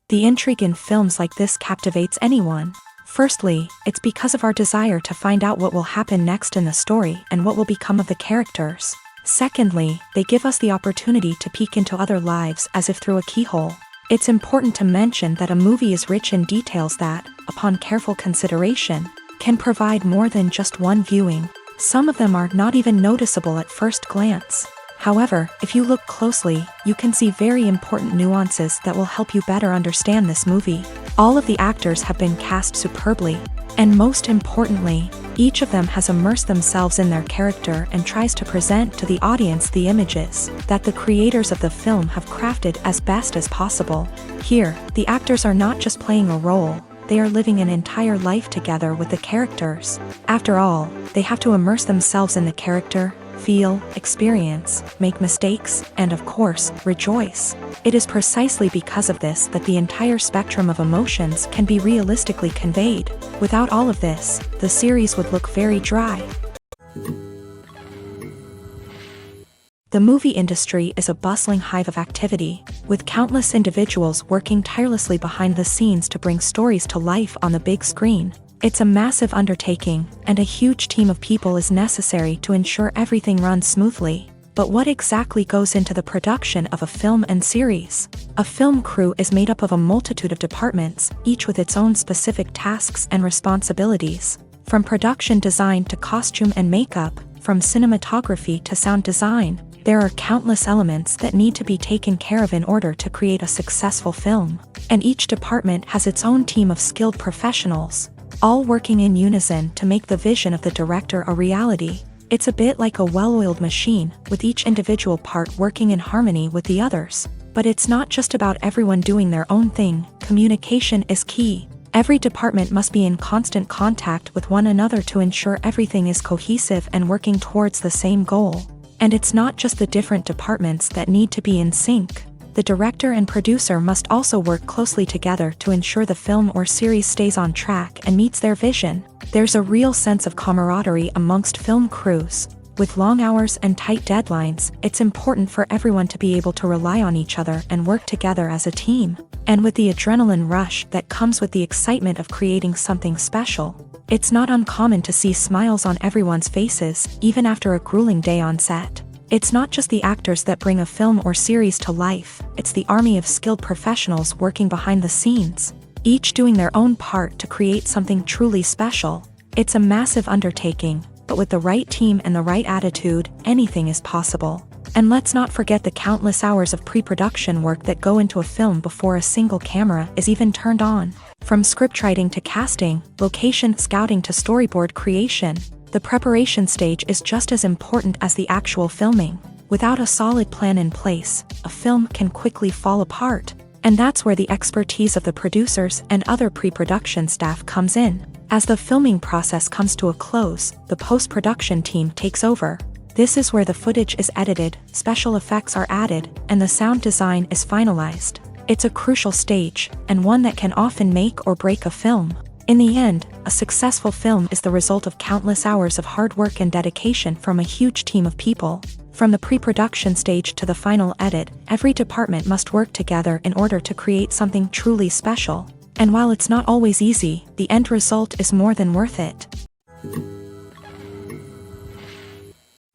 The intrigue in films like this captivates anyone. Firstly, it's because of our desire to find out what will happen next in the story and what will become of the characters. Secondly, they give us the opportunity to peek into other lives as if through a keyhole. It's important to mention that a movie is rich in details that, upon careful consideration, can provide more than just one viewing. Some of them are not even noticeable at first glance. However, if you look closely, you can see very important nuances that will help you better understand this movie. All of the actors have been cast superbly, and most importantly, each of them has immersed themselves in their character and tries to present to the audience the images that the creators of the film have crafted as best as possible. Here, the actors are not just playing a role, they are living an entire life together with the characters. After all, they have to immerse themselves in the character, feel, experience, make mistakes, and of course, rejoice. It is precisely because of this that the entire spectrum of emotions can be realistically conveyed. Without all of this, the series would look very dry. The movie industry is a bustling hive of activity, with countless individuals working tirelessly behind the scenes to bring stories to life on the big screen. It's a massive undertaking, and a huge team of people is necessary to ensure everything runs smoothly. But what exactly goes into the production of a film and series? A film crew is made up of a multitude of departments, each with its own specific tasks and responsibilities. From production design to costume and makeup, from cinematography to sound design, there are countless elements that need to be taken care of in order to create a successful film. And each department has its own team of skilled professionals, all working in unison to make the vision of the director a reality. It's a bit like a well-oiled machine, with each individual part working in harmony with the others. But it's not just about everyone doing their own thing. Communication is key. Every department must be in constant contact with one another to ensure everything is cohesive and working towards the same goal. And it's not just the different departments that need to be in sync. The director and producer must also work closely together to ensure the film or series stays on track and meets their vision. There's a real sense of camaraderie amongst film crews. With long hours and tight deadlines, it's important for everyone to be able to rely on each other and work together as a team. And with the adrenaline rush that comes with the excitement of creating something special, it's not uncommon to see smiles on everyone's faces, even after a grueling day on set. It's not just the actors that bring a film or series to life, it's the army of skilled professionals working behind the scenes, each doing their own part to create something truly special. It's a massive undertaking, but with the right team and the right attitude, anything is possible. And let's not forget the countless hours of pre-production work that go into a film before a single camera is even turned on. From scriptwriting to casting, location scouting to storyboard creation, the preparation stage is just as important as the actual filming. Without a solid plan in place, a film can quickly fall apart. And that's where the expertise of the producers and other pre-production staff comes in. As the filming process comes to a close, the post-production team takes over. This is where the footage is edited, special effects are added, and the sound design is finalized. It's a crucial stage, and one that can often make or break a film. In the end, a successful film is the result of countless hours of hard work and dedication from a huge team of people. From the pre-production stage to the final edit, every department must work together in order to create something truly special. And while it's not always easy, the end result is more than worth it.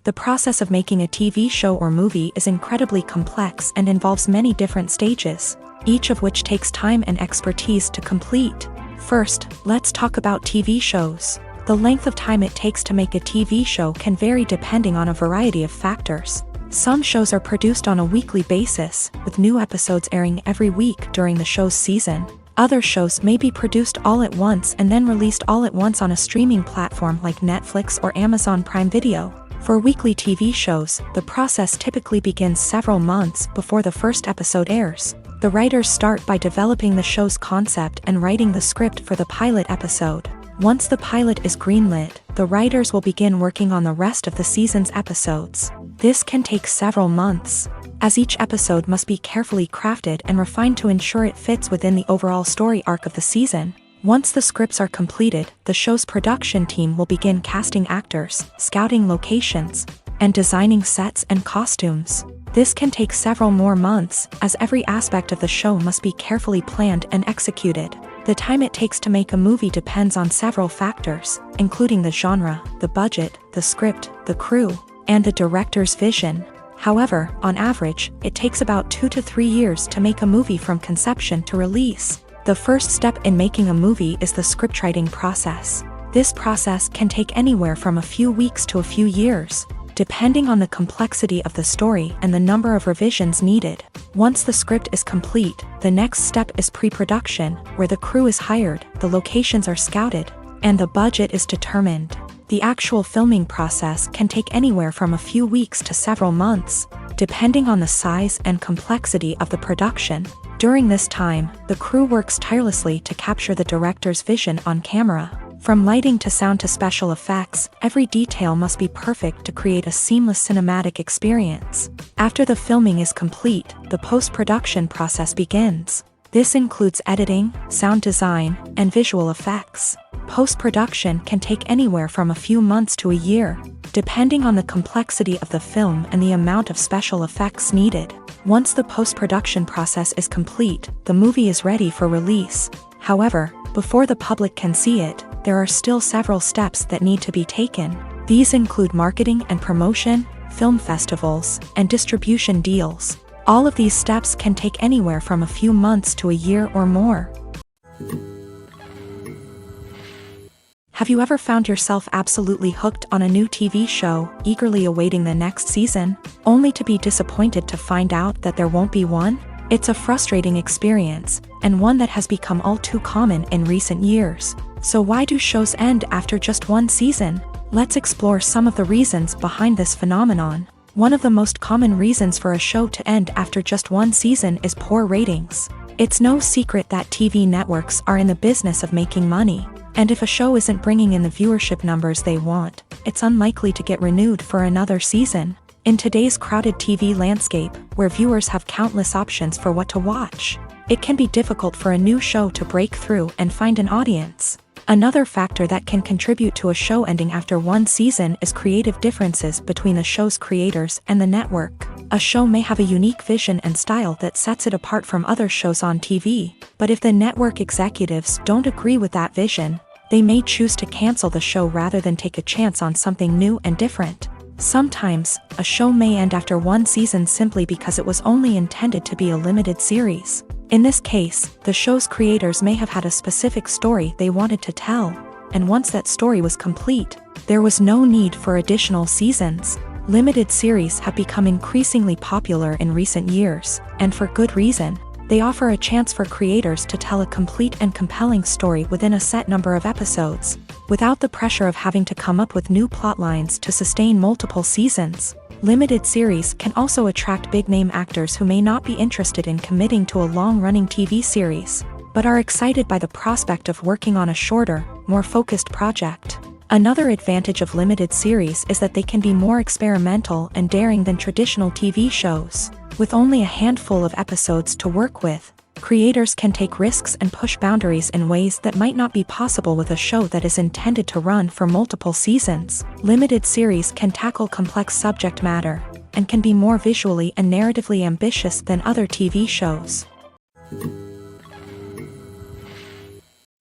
The process of making a TV show or movie is incredibly complex and involves many different stages. each of which takes time and expertise to complete. First, let's talk about TV shows. The length of time it takes to make a TV show can vary depending on a variety of factors. Some shows are produced on a weekly basis, with new episodes airing every week during the show's season. Other shows may be produced all at once and then released all at once on a streaming platform like Netflix or Amazon Prime Video. For weekly TV shows, the process typically begins several months before the first episode airs. The writers start by developing the show's concept and writing the script for the pilot episode. Once the pilot is greenlit, the writers will begin working on the rest of the season's episodes. This can take several months, as each episode must be carefully crafted and refined to ensure it fits within the overall story arc of the season. Once the scripts are completed, the show's production team will begin casting actors, scouting locations, and designing sets and costumes. This can take several more months, as every aspect of the show must be carefully planned and executed. The time it takes to make a movie depends on several factors, including the genre, the budget, the script, the crew, and the director's vision. However, on average, it takes about 2 to 3 years to make a movie from conception to release. The first step in making a movie is the scriptwriting process. This process can take anywhere from a few weeks to a few years, depending on the complexity of the story and the number of revisions needed. Once the script is complete, the next step is pre-production, where the crew is hired, the locations are scouted, and the budget is determined. The actual filming process can take anywhere from a few weeks to several months, depending on the size and complexity of the production. During this time, the crew works tirelessly to capture the director's vision on camera. From lighting to sound to special effects, every detail must be perfect to create a seamless cinematic experience. After the filming is complete, the post-production process begins. This includes editing, sound design, and visual effects. Post-production can take anywhere from a few months to a year, depending on the complexity of the film and the amount of special effects needed. Once the post-production process is complete, the movie is ready for release. However, before the public can see it, there are still several steps that need to be taken. These include marketing and promotion, film festivals, and distribution deals. All of these steps can take anywhere from a few months to a year or more. Have you ever found yourself absolutely hooked on a new TV show, eagerly awaiting the next season, only to be disappointed to find out that there won't be one? It's a frustrating experience, and one that has become all too common in recent years. So why do shows end after just one season? Let's explore some of the reasons behind this phenomenon. One of the most common reasons for a show to end after just one season is poor ratings. It's no secret that TV networks are in the business of making money, and if a show isn't bringing in the viewership numbers they want, it's unlikely to get renewed for another season. In today's crowded TV landscape, where viewers have countless options for what to watch, it can be difficult for a new show to break through and find an audience. Another factor that can contribute to a show ending after one season is creative differences between the show's creators and the network. A show may have a unique vision and style that sets it apart from other shows on TV, but if the network executives don't agree with that vision, they may choose to cancel the show rather than take a chance on something new and different. Sometimes, a show may end after one season simply because it was only intended to be a limited series. In this case, the show's creators may have had a specific story they wanted to tell, and once that story was complete, there was no need for additional seasons. Limited series have become increasingly popular in recent years, and for good reason. They offer a chance for creators to tell a complete and compelling story within a set number of episodes, without the pressure of having to come up with new plotlines to sustain multiple seasons. Limited series can also attract big-name actors who may not be interested in committing to a long-running TV series, but are excited by the prospect of working on a shorter, more focused project. Another advantage of limited series is that they can be more experimental and daring than traditional TV shows. With only a handful of episodes to work with, creators can take risks and push boundaries in ways that might not be possible with a show that is intended to run for multiple seasons. Limited series can tackle complex subject matter, and can be more visually and narratively ambitious than other TV shows.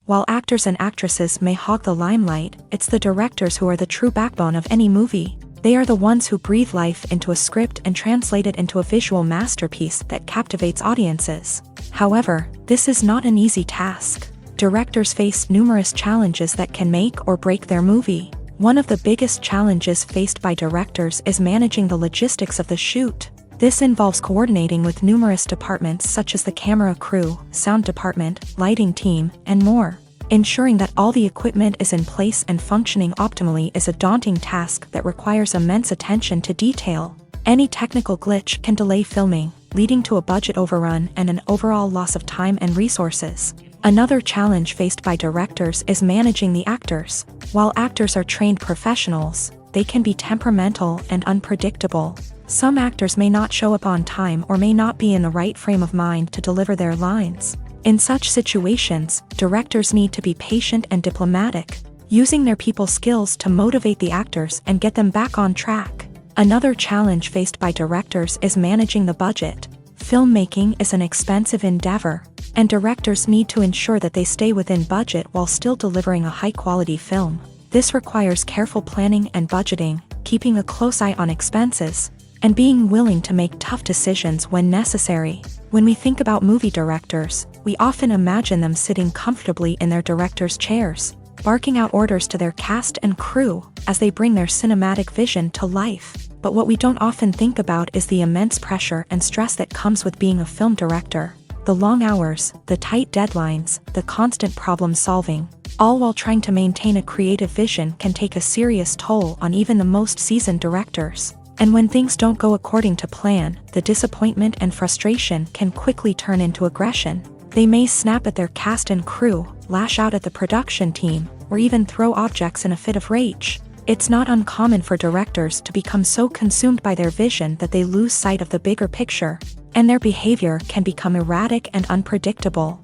While actors and actresses may hog the limelight, it's the directors who are the true backbone of any movie. They are the ones who breathe life into a script and translate it into a visual masterpiece that captivates audiences. However, this is not an easy task. Directors face numerous challenges that can make or break their movie. One of the biggest challenges faced by directors is managing the logistics of the shoot. This involves coordinating with numerous departments such as the camera crew, sound department, lighting team, and more. Ensuring that all the equipment is in place and functioning optimally is a daunting task that requires immense attention to detail. Any technical glitch can delay filming, leading to a budget overrun and an overall loss of time and resources. Another challenge faced by directors is managing the actors. While actors are trained professionals, they can be temperamental and unpredictable. Some actors may not show up on time or may not be in the right frame of mind to deliver their lines. In such situations, directors need to be patient and diplomatic, using their people skills to motivate the actors and get them back on track. Another challenge faced by directors is managing the budget. Filmmaking is an expensive endeavor, and directors need to ensure that they stay within budget while still delivering a high-quality film. This requires careful planning and budgeting, keeping a close eye on expenses, and being willing to make tough decisions when necessary. When we think about movie directors, we often imagine them sitting comfortably in their director's chairs, barking out orders to their cast and crew as they bring their cinematic vision to life. But what we don't often think about is the immense pressure and stress that comes with being a film director. The long hours, the tight deadlines, the constant problem solving, all while trying to maintain a creative vision can take a serious toll on even the most seasoned directors. And when things don't go according to plan, the disappointment and frustration can quickly turn into aggression. They may snap at their cast and crew, lash out at the production team, or even throw objects in a fit of rage. It's not uncommon for directors to become so consumed by their vision that they lose sight of the bigger picture, and their behavior can become erratic and unpredictable.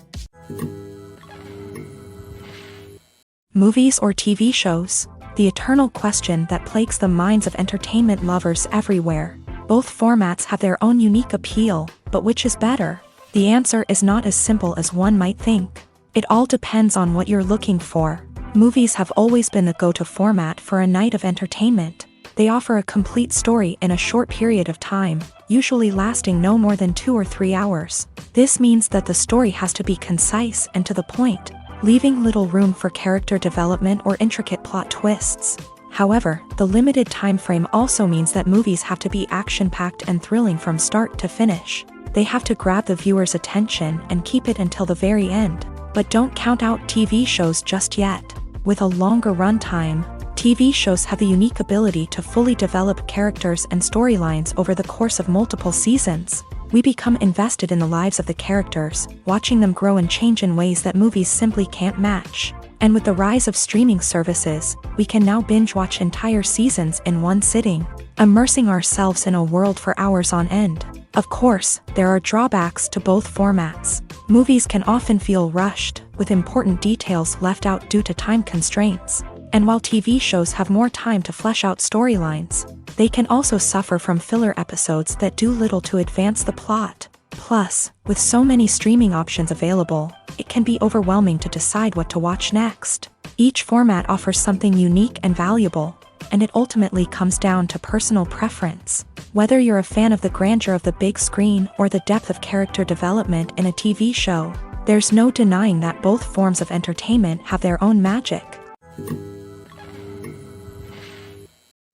Movies or TV shows? The eternal question that plagues the minds of entertainment lovers everywhere. Both formats have their own unique appeal, but which is better? The answer is not as simple as one might think. It all depends on what you're looking for. Movies have always been the go-to format for a night of entertainment. They offer a complete story in a short period of time, usually lasting no more than 2 or 3 hours. This means that the story has to be concise and to the point, leaving little room for character development or intricate plot twists. However, the limited time frame also means that movies have to be action-packed and thrilling from start to finish. They have to grab the viewer's attention and keep it until the very end. But don't count out TV shows just yet. With a longer runtime, TV shows have the unique ability to fully develop characters and storylines over the course of multiple seasons. We become invested in the lives of the characters, watching them grow and change in ways that movies simply can't match. And with the rise of streaming services, we can now binge-watch entire seasons in one sitting, immersing ourselves in a world for hours on end. Of course, there are drawbacks to both formats. Movies can often feel rushed, with important details left out due to time constraints. And while TV shows have more time to flesh out storylines, they can also suffer from filler episodes that do little to advance the plot. Plus, with so many streaming options available, it can be overwhelming to decide what to watch next. Each format offers something unique and valuable, and it ultimately comes down to personal preference. Whether you're a fan of the grandeur of the big screen or the depth of character development in a TV show, there's no denying that both forms of entertainment have their own magic.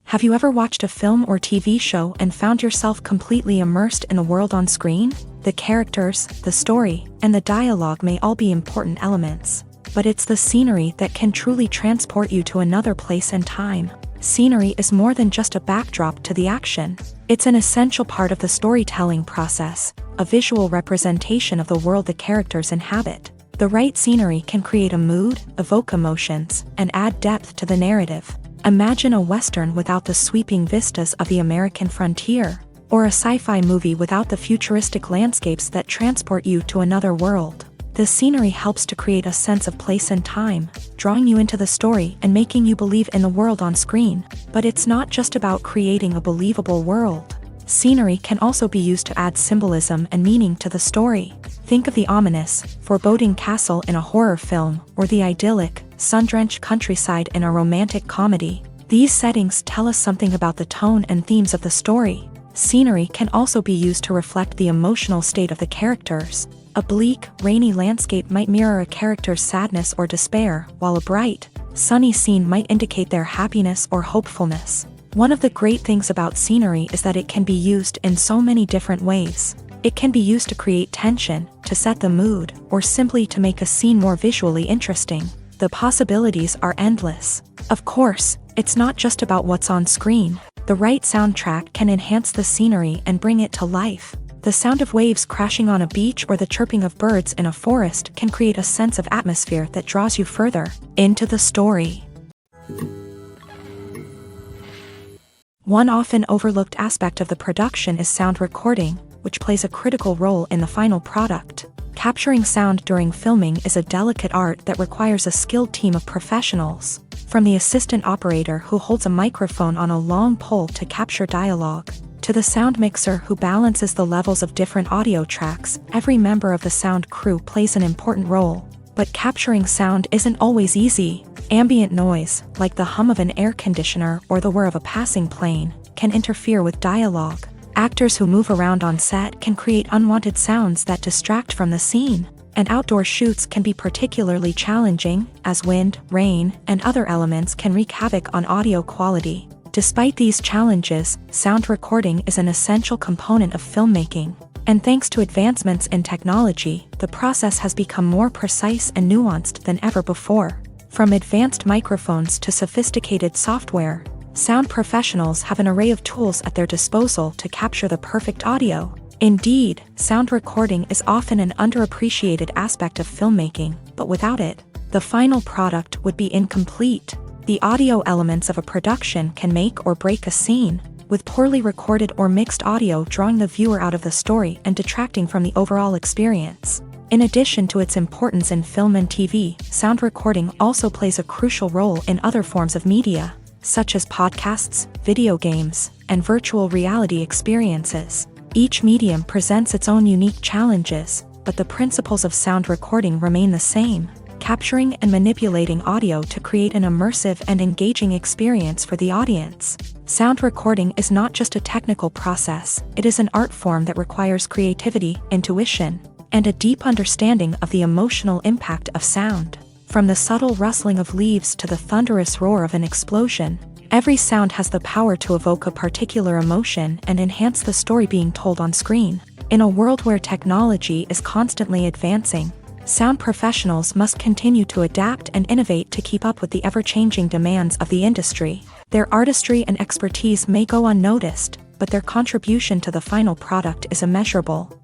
Have you ever watched a film or TV show and found yourself completely immersed in the world on screen? The characters, the story, and the dialogue may all be important elements, but it's the scenery that can truly transport you to another place and time. Scenery is more than just a backdrop to the action. It's an essential part of the storytelling process, a visual representation of the world the characters inhabit. The right scenery can create a mood, evoke emotions, and add depth to the narrative. Imagine a Western without the sweeping vistas of the American frontier, or a sci-fi movie without the futuristic landscapes that transport you to another world. The scenery helps to create a sense of place and time, drawing you into the story and making you believe in the world on screen. But it's not just about creating a believable world. Scenery can also be used to add symbolism and meaning to the story. Think of the ominous, foreboding castle in a horror film, or the idyllic, sun-drenched countryside in a romantic comedy. These settings tell us something about the tone and themes of the story. Scenery can also be used to reflect the emotional state of the characters. A bleak, rainy landscape might mirror a character's sadness or despair, while a bright, sunny scene might indicate their happiness or hopefulness. One of the great things about scenery is that it can be used in so many different ways. It can be used to create tension, to set the mood, or simply to make a scene more visually interesting. The possibilities are endless. Of course, it's not just about what's on screen. The right soundtrack can enhance the scenery and bring it to life. The sound of waves crashing on a beach or the chirping of birds in a forest can create a sense of atmosphere that draws you further into the story. One often overlooked aspect of the production is sound recording, which plays a critical role in the final product. Capturing sound during filming is a delicate art that requires a skilled team of professionals. From the assistant operator who holds a microphone on a long pole to capture dialogue, to the sound mixer who balances the levels of different audio tracks, every member of the sound crew plays an important role. But capturing sound isn't always easy. Ambient noise, like the hum of an air conditioner or the whir of a passing plane, can interfere with dialogue. Actors who move around on set can create unwanted sounds that distract from the scene. And outdoor shoots can be particularly challenging, as wind, rain, and other elements can wreak havoc on audio quality. Despite these challenges, sound recording is an essential component of filmmaking. And thanks to advancements in technology, the process has become more precise and nuanced than ever before. From advanced microphones to sophisticated software, sound professionals have an array of tools at their disposal to capture the perfect audio. Indeed, sound recording is often an underappreciated aspect of filmmaking, but without it, the final product would be incomplete. The audio elements of a production can make or break a scene, with poorly recorded or mixed audio drawing the viewer out of the story and detracting from the overall experience. In addition to its importance in film and TV, sound recording also plays a crucial role in other forms of media, such as podcasts, video games, and virtual reality experiences. Each medium presents its own unique challenges, but the principles of sound recording remain the same. Capturing and manipulating audio to create an immersive and engaging experience for the audience. Sound recording is not just a technical process, it is an art form that requires creativity, intuition, and a deep understanding of the emotional impact of sound. From the subtle rustling of leaves to the thunderous roar of an explosion, every sound has the power to evoke a particular emotion and enhance the story being told on screen. In a world where technology is constantly advancing, sound professionals must continue to adapt and innovate to keep up with the ever-changing demands of the industry. Their artistry and expertise may go unnoticed, but their contribution to the final product is immeasurable.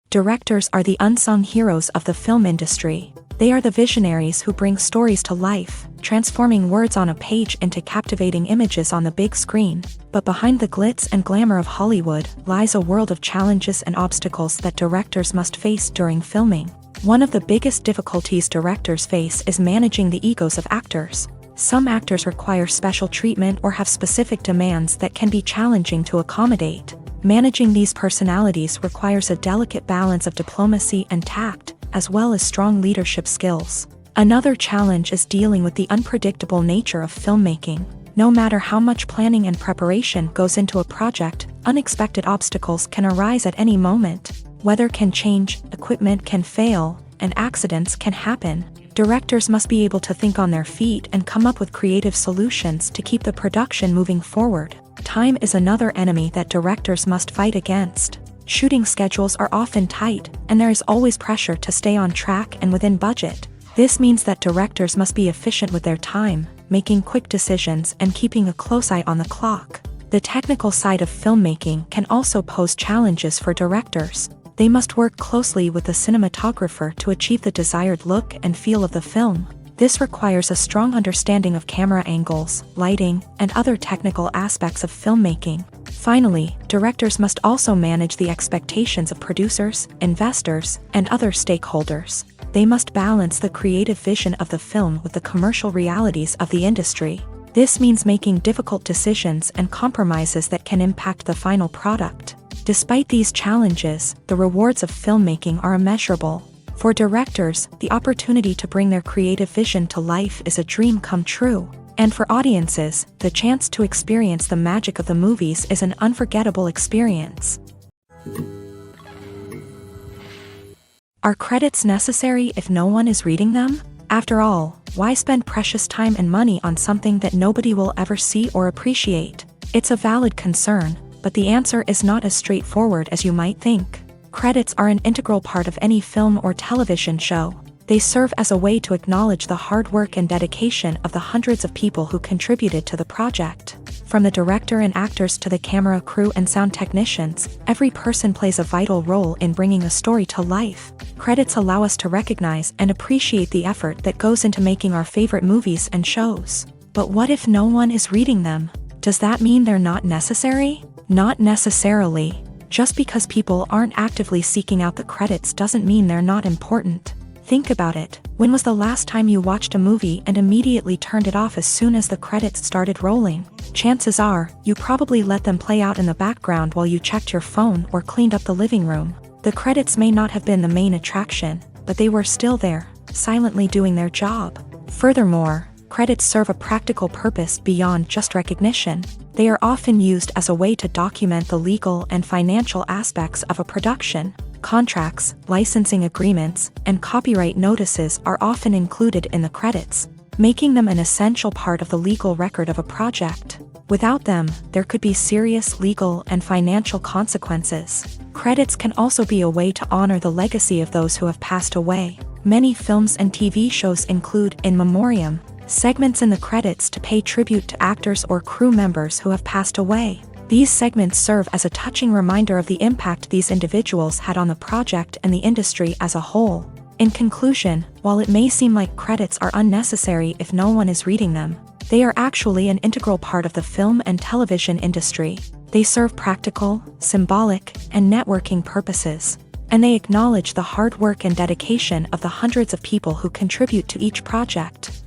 Directors are the unsung heroes of the film industry. They are the visionaries who bring stories to life, transforming words on a page into captivating images on the big screen. But behind the glitz and glamour of Hollywood lies a world of challenges and obstacles that directors must face during filming. One of the biggest difficulties directors face is managing the egos of actors. Some actors require special treatment or have specific demands that can be challenging to accommodate. Managing these personalities requires a delicate balance of diplomacy and tact, as well as strong leadership skills. Another challenge is dealing with the unpredictable nature of filmmaking. No matter how much planning and preparation goes into a project, unexpected obstacles can arise at any moment. Weather can change, equipment can fail, and accidents can happen. Directors must be able to think on their feet and come up with creative solutions to keep the production moving forward. Time is another enemy that directors must fight against. Shooting schedules are often tight, and there is always pressure to stay on track and within budget. This means that directors must be efficient with their time, making quick decisions and keeping a close eye on the clock. The technical side of filmmaking can also pose challenges for directors. They must work closely with the cinematographer to achieve the desired look and feel of the film. This requires a strong understanding of camera angles, lighting, and other technical aspects of filmmaking. Finally, directors must also manage the expectations of producers, investors, and other stakeholders. They must balance the creative vision of the film with the commercial realities of the industry. This means making difficult decisions and compromises that can impact the final product. Despite these challenges, the rewards of filmmaking are immeasurable. For directors, the opportunity to bring their creative vision to life is a dream come true. And for audiences, the chance to experience the magic of the movies is an unforgettable experience. Are credits necessary if no one is reading them? After all, why spend precious time and money on something that nobody will ever see or appreciate? It's a valid concern, but the answer is not as straightforward as you might think. Credits are an integral part of any film or television show. They serve as a way to acknowledge the hard work and dedication of the hundreds of people who contributed to the project. From the director and actors to the camera crew and sound technicians, every person plays a vital role in bringing a story to life. Credits allow us to recognize and appreciate the effort that goes into making our favorite movies and shows. But what if no one is reading them? Does that mean they're not necessary? Not necessarily. Just because people aren't actively seeking out the credits doesn't mean they're not important. Think about it. When was the last time you watched a movie and immediately turned it off as soon as the credits started rolling? Chances are, you probably let them play out in the background while you checked your phone or cleaned up the living room. The credits may not have been the main attraction, but they were still there, silently doing their job. Furthermore, credits serve a practical purpose beyond just recognition. They are often used as a way to document the legal and financial aspects of a production. Contracts, licensing agreements, and copyright notices are often included in the credits, making them an essential part of the legal record of a project. Without them, there could be serious legal and financial consequences. Credits can also be a way to honor the legacy of those who have passed away. Many films and TV shows include in memoriam segments in the credits to pay tribute to actors or crew members who have passed away. These segments serve as a touching reminder of the impact these individuals had on the project and the industry as a whole. In conclusion, while it may seem like credits are unnecessary if no one is reading them, they are actually an integral part of the film and television industry. They serve practical, symbolic, and networking purposes, and they acknowledge the hard work and dedication of the hundreds of people who contribute to each project.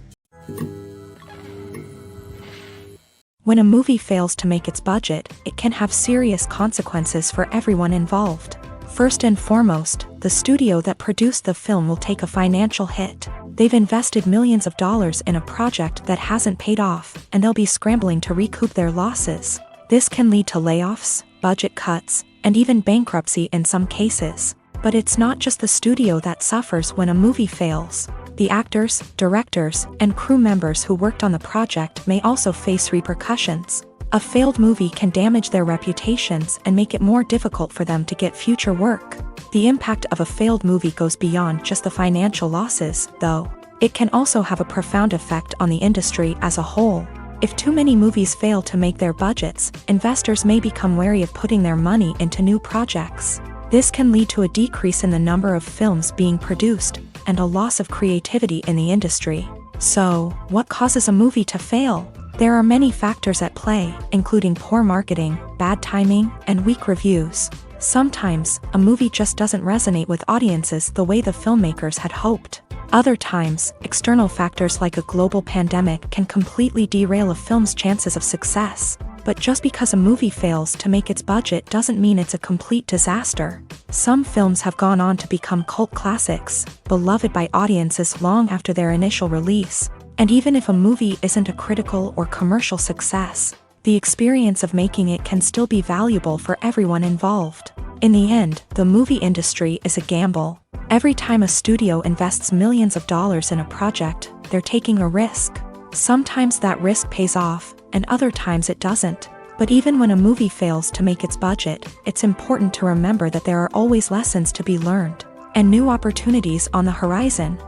When a movie fails to make its budget, it can have serious consequences for everyone involved. First and foremost, the studio that produced the film will take a financial hit. They've invested millions of dollars in a project that hasn't paid off, and they'll be scrambling to recoup their losses. This can lead to layoffs, budget cuts, and even bankruptcy in some cases. But it's not just the studio that suffers when a movie fails. The actors, directors, and crew members who worked on the project may also face repercussions. A failed movie can damage their reputations and make it more difficult for them to get future work. The impact of a failed movie goes beyond just the financial losses, though. It can also have a profound effect on the industry as a whole. If too many movies fail to make their budgets, investors may become wary of putting their money into new projects. This can lead to a decrease in the number of films being produced, and a loss of creativity in the industry. So, what causes a movie to fail? There are many factors at play, including poor marketing, bad timing, and weak reviews. Sometimes, a movie just doesn't resonate with audiences the way the filmmakers had hoped. Other times, external factors like a global pandemic can completely derail a film's chances of success. But just because a movie fails to make its budget doesn't mean it's a complete disaster. Some films have gone on to become cult classics, beloved by audiences long after their initial release. And even if a movie isn't a critical or commercial success, the experience of making it can still be valuable for everyone involved. In the end, the movie industry is a gamble. Every time a studio invests millions of dollars in a project, they're taking a risk. Sometimes that risk pays off, and other times it doesn't. But even when a movie fails to make its budget, it's important to remember that there are always lessons to be learned, and new opportunities on the horizon.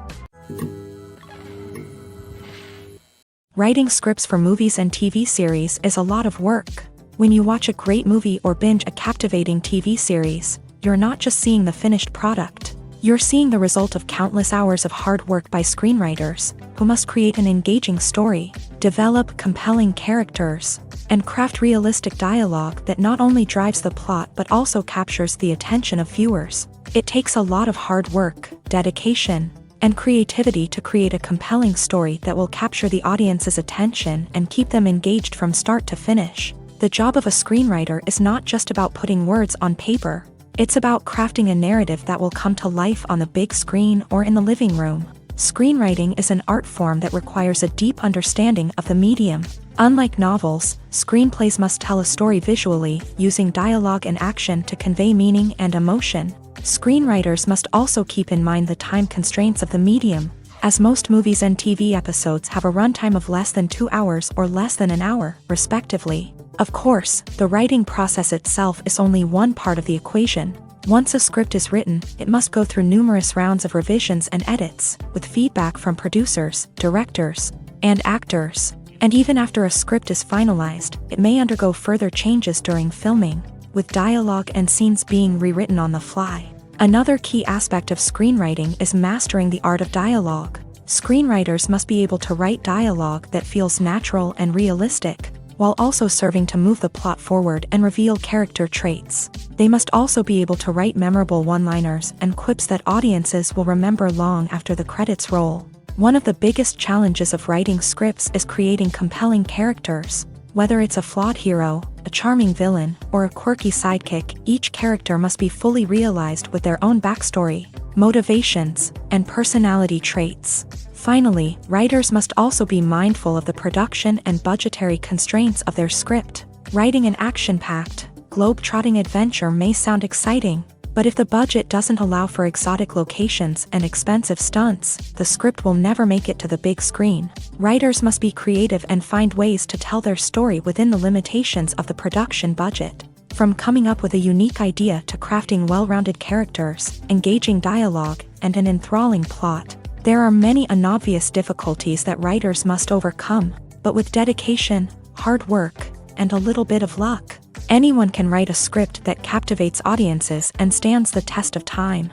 Writing scripts for movies and TV series is a lot of work. When you watch a great movie or binge a captivating TV series, you're not just seeing the finished product. You're seeing the result of countless hours of hard work by screenwriters, who must create an engaging story, develop compelling characters, and craft realistic dialogue that not only drives the plot but also captures the attention of viewers. It takes a lot of hard work, dedication, and creativity to create a compelling story that will capture the audience's attention and keep them engaged from start to finish. The job of a screenwriter is not just about putting words on paper. It's about crafting a narrative that will come to life on the big screen or in the living room. Screenwriting is an art form that requires a deep understanding of the medium. Unlike novels, screenplays must tell a story visually, using dialogue and action to convey meaning and emotion. Screenwriters must also keep in mind the time constraints of the medium, as most movies and TV episodes have a runtime of less than 2 hours or less than an hour, respectively. Of course, the writing process itself is only one part of the equation. Once a script is written, it must go through numerous rounds of revisions and edits, with feedback from producers, directors, and actors. And even after a script is finalized, it may undergo further changes during filming, with dialogue and scenes being rewritten on the fly. Another key aspect of screenwriting is mastering the art of dialogue. Screenwriters must be able to write dialogue that feels natural and realistic, while also serving to move the plot forward and reveal character traits. They must also be able to write memorable one-liners and quips that audiences will remember long after the credits roll. One of the biggest challenges of writing scripts is creating compelling characters. Whether it's a flawed hero, a charming villain, or a quirky sidekick, each character must be fully realized with their own backstory, motivations, and personality traits. Finally, writers must also be mindful of the production and budgetary constraints of their script. Writing an action-packed, globe-trotting adventure may sound exciting, but if the budget doesn't allow for exotic locations and expensive stunts, the script will never make it to the big screen. Writers must be creative and find ways to tell their story within the limitations of the production budget. From coming up with a unique idea to crafting well-rounded characters, engaging dialogue, and an enthralling plot, there are many unobvious difficulties that writers must overcome, but with dedication, hard work, and a little bit of luck, anyone can write a script that captivates audiences and stands the test of time.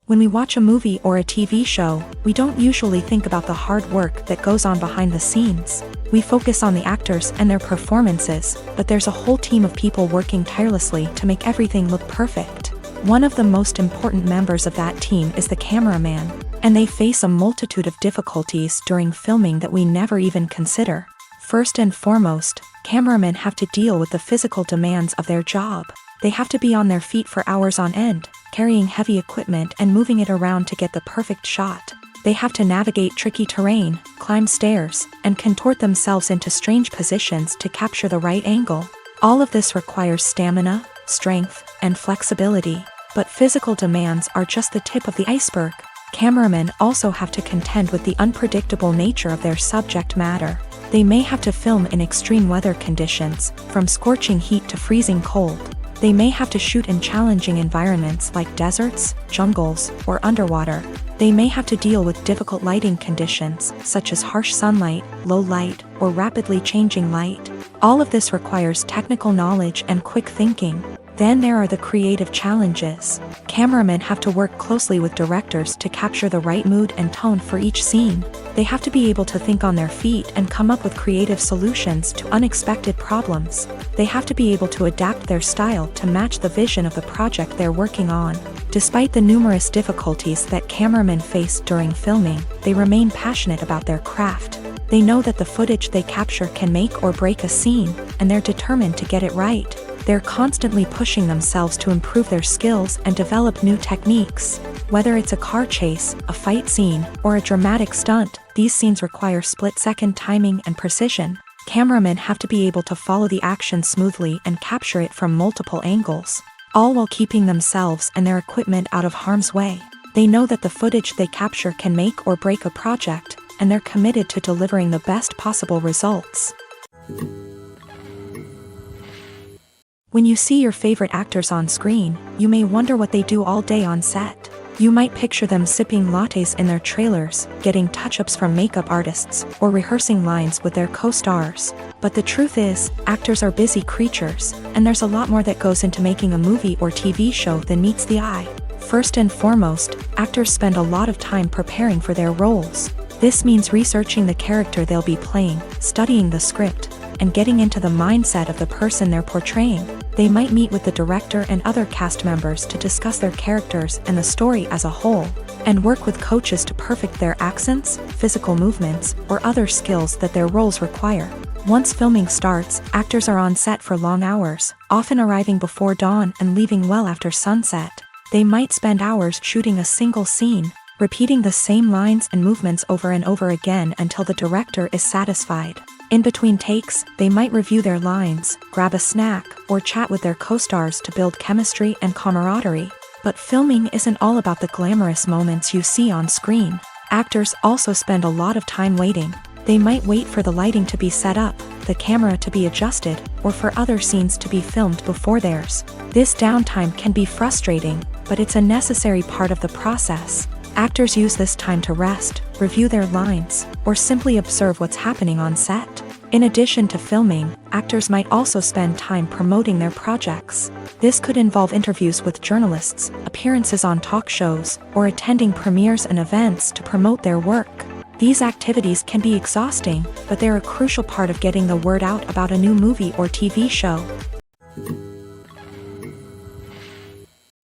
When we watch a movie or a TV show, we don't usually think about the hard work that goes on behind the scenes. We focus on the actors and their performances, but there's a whole team of people working tirelessly to make everything look perfect. One of the most important members of that team is the cameraman, and they face a multitude of difficulties during filming that we never even consider. First and foremost, cameramen have to deal with the physical demands of their job. They have to be on their feet for hours on end, carrying heavy equipment and moving it around to get the perfect shot. They have to navigate tricky terrain, climb stairs, and contort themselves into strange positions to capture the right angle. All of this requires stamina, strength, and flexibility. But physical demands are just the tip of the iceberg. Cameramen also have to contend with the unpredictable nature of their subject matter. They may have to film in extreme weather conditions, from scorching heat to freezing cold. They may have to shoot in challenging environments like deserts, jungles, or underwater. They may have to deal with difficult lighting conditions, such as harsh sunlight, low light, or rapidly changing light. All of this requires technical knowledge and quick thinking. Then there are the creative challenges. Cameramen have to work closely with directors to capture the right mood and tone for each scene. They have to be able to think on their feet and come up with creative solutions to unexpected problems. They have to be able to adapt their style to match the vision of the project they're working on. Despite the numerous difficulties that cameramen face during filming, they remain passionate about their craft. They know that the footage they capture can make or break a scene, and they're determined to get it right. They're constantly pushing themselves to improve their skills and develop new techniques. Whether it's a car chase, a fight scene, or a dramatic stunt, these scenes require split-second timing and precision. Cameramen have to be able to follow the action smoothly and capture it from multiple angles, all while keeping themselves and their equipment out of harm's way. They know that the footage they capture can make or break a project, and they're committed to delivering the best possible results. When you see your favorite actors on screen, you may wonder what they do all day on set. You might picture them sipping lattes in their trailers, getting touch-ups from makeup artists, or rehearsing lines with their co-stars. But the truth is, actors are busy creatures, and there's a lot more that goes into making a movie or TV show than meets the eye. First and foremost, actors spend a lot of time preparing for their roles. This means researching the character they'll be playing, studying the script, and getting into the mindset of the person they're portraying. They might meet with the director and other cast members to discuss their characters and the story as a whole, and work with coaches to perfect their accents, physical movements, or other skills that their roles require. Once filming starts, actors are on set for long hours, often arriving before dawn and leaving well after sunset. They might spend hours shooting a single scene, repeating the same lines and movements over and over again until the director is satisfied. In between takes, they might review their lines, grab a snack, or chat with their co-stars to build chemistry and camaraderie. But filming isn't all about the glamorous moments you see on screen. Actors also spend a lot of time waiting. They might wait for the lighting to be set up, the camera to be adjusted, or for other scenes to be filmed before theirs. This downtime can be frustrating, but it's a necessary part of the process. Actors use this time to rest, review their lines, or simply observe what's happening on set. In addition to filming, actors might also spend time promoting their projects. This could involve interviews with journalists, appearances on talk shows, or attending premieres and events to promote their work. These activities can be exhausting, but they're a crucial part of getting the word out about a new movie or TV show.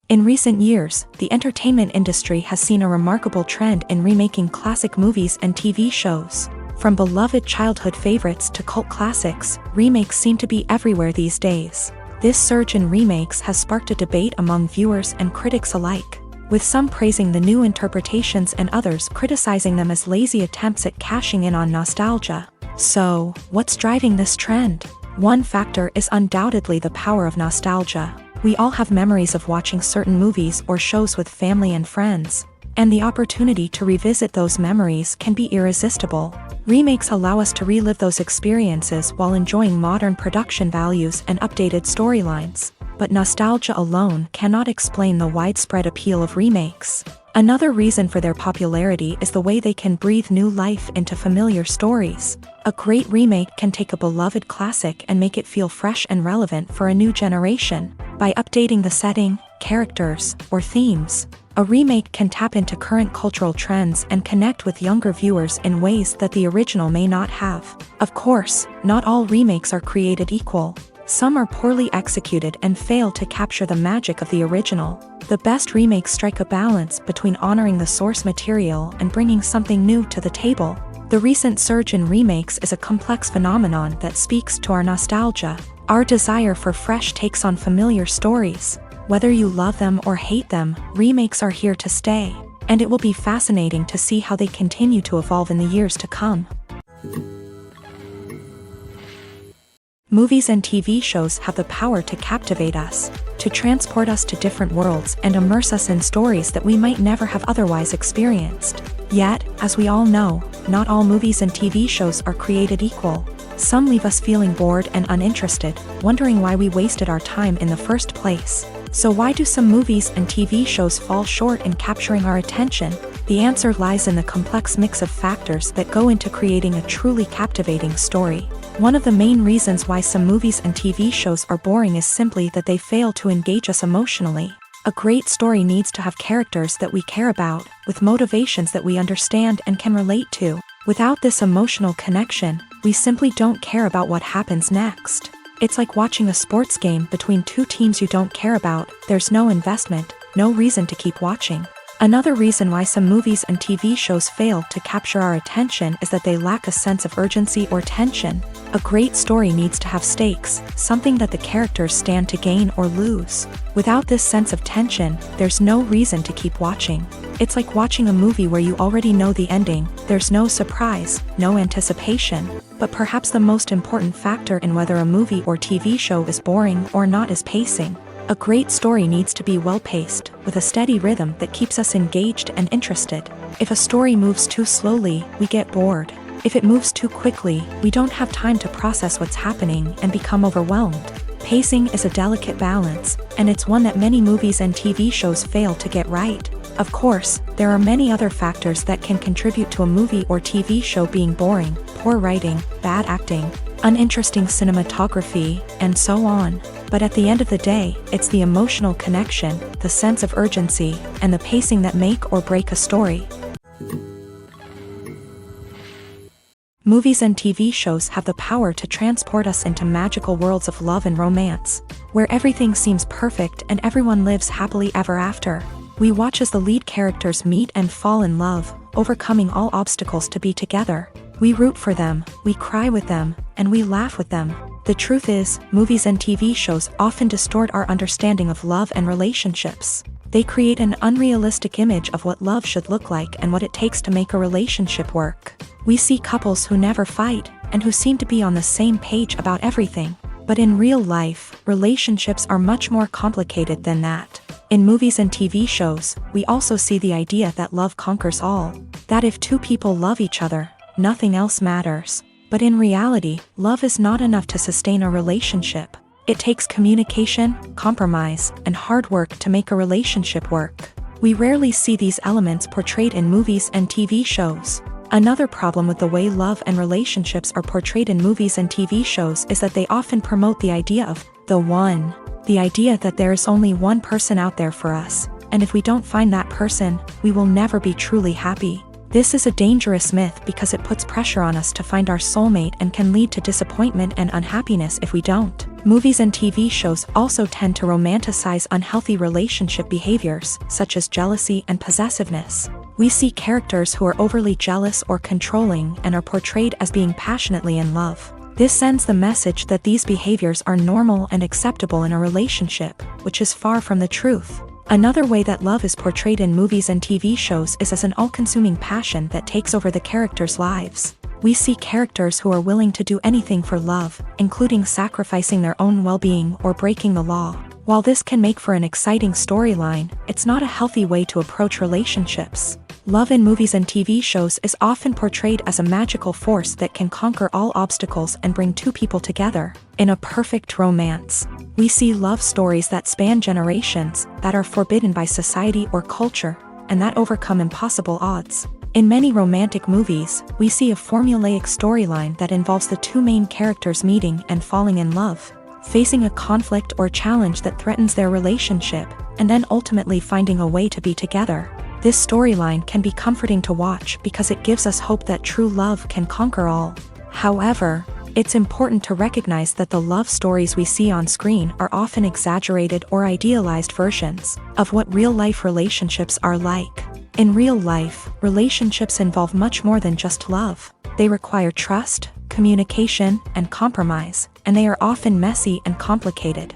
In recent years, the entertainment industry has seen a remarkable trend in remaking classic movies and TV shows. From beloved childhood favorites to cult classics, remakes seem to be everywhere these days. This surge in remakes has sparked a debate among viewers and critics alike, with some praising the new interpretations and others criticizing them as lazy attempts at cashing in on nostalgia. So, what's driving this trend? One factor is undoubtedly the power of nostalgia. We all have memories of watching certain movies or shows with family and friends, and the opportunity to revisit those memories can be irresistible. Remakes allow us to relive those experiences while enjoying modern production values and updated storylines. But nostalgia alone cannot explain the widespread appeal of remakes. Another reason for their popularity is the way they can breathe new life into familiar stories. A great remake can take a beloved classic and make it feel fresh and relevant for a new generation. By updating the setting, characters, or themes, a remake can tap into current cultural trends and connect with younger viewers in ways that the original may not have. Of course, not all remakes are created equal. Some are poorly executed and fail to capture the magic of the original. The best remakes strike a balance between honoring the source material and bringing something new to the table. The recent surge in remakes is a complex phenomenon that speaks to our nostalgia, our desire for fresh takes on familiar stories. Whether you love them or hate them, remakes are here to stay, and it will be fascinating to see how they continue to evolve in the years to come. Movies and TV shows have the power to captivate us, to transport us to different worlds and immerse us in stories that we might never have otherwise experienced. Yet, as we all know, not all movies and TV shows are created equal. Some leave us feeling bored and uninterested, wondering why we wasted our time in the first place. So why do some movies and TV shows fall short in capturing our attention? The answer lies in the complex mix of factors that go into creating a truly captivating story. One of the main reasons why some movies and TV shows are boring is simply that they fail to engage us emotionally. A great story needs to have characters that we care about, with motivations that we understand and can relate to. Without this emotional connection, we simply don't care about what happens next. It's like watching a sports game between two teams you don't care about. There's no investment, no reason to keep watching. Another reason why some movies and TV shows fail to capture our attention is that they lack a sense of urgency or tension. A great story needs to have stakes, something that the characters stand to gain or lose. Without this sense of tension, there's no reason to keep watching. It's like watching a movie where you already know the ending. There's no surprise, no anticipation. But perhaps the most important factor in whether a movie or TV show is boring or not is pacing. A great story needs to be well-paced, with a steady rhythm that keeps us engaged and interested. If a story moves too slowly, we get bored. If it moves too quickly, we don't have time to process what's happening and become overwhelmed. Pacing is a delicate balance, and it's one that many movies and TV shows fail to get right. Of course, there are many other factors that can contribute to a movie or TV show being boring: poor writing, bad acting, uninteresting cinematography, and so on. But at the end of the day, it's the emotional connection, the sense of urgency, and the pacing that make or break a story. Movies and TV shows have the power to transport us into magical worlds of love and romance, where everything seems perfect and everyone lives happily ever after. We watch as the lead characters meet and fall in love, overcoming all obstacles to be together. We root for them, we cry with them, and we laugh with them. The truth is, movies and TV shows often distort our understanding of love and relationships. They create an unrealistic image of what love should look like and what it takes to make a relationship work. We see couples who never fight, and who seem to be on the same page about everything. But in real life, relationships are much more complicated than that. In movies and TV shows, we also see the idea that love conquers all. That if two people love each other, nothing else matters. But in reality, love is not enough to sustain a relationship. It takes communication, compromise, and hard work to make a relationship work. We rarely see these elements portrayed in movies and TV shows. Another problem with the way love and relationships are portrayed in movies and TV shows is that they often promote the idea of the one. The idea that there is only one person out there for us, and if we don't find that person, we will never be truly happy. This is a dangerous myth because it puts pressure on us to find our soulmate and can lead to disappointment and unhappiness if we don't. Movies and TV shows also tend to romanticize unhealthy relationship behaviors, such as jealousy and possessiveness. We see characters who are overly jealous or controlling and are portrayed as being passionately in love. This sends the message that these behaviors are normal and acceptable in a relationship, which is far from the truth. Another way that love is portrayed in movies and TV shows is as an all-consuming passion that takes over the characters' lives. We see characters who are willing to do anything for love, including sacrificing their own well-being or breaking the law. While this can make for an exciting storyline, it's not a healthy way to approach relationships. Love in movies and TV shows is often portrayed as a magical force that can conquer all obstacles and bring two people together. In a perfect romance, we see love stories that span generations, that are forbidden by society or culture, and that overcome impossible odds. In many romantic movies, we see a formulaic storyline that involves the two main characters meeting and falling in love, facing a conflict or challenge that threatens their relationship, and then ultimately finding a way to be together. This storyline can be comforting to watch because it gives us hope that true love can conquer all. However, it's important to recognize that the love stories we see on screen are often exaggerated or idealized versions of what real-life relationships are like. In real life, relationships involve much more than just love. They require trust, communication, and compromise, and they are often messy and complicated.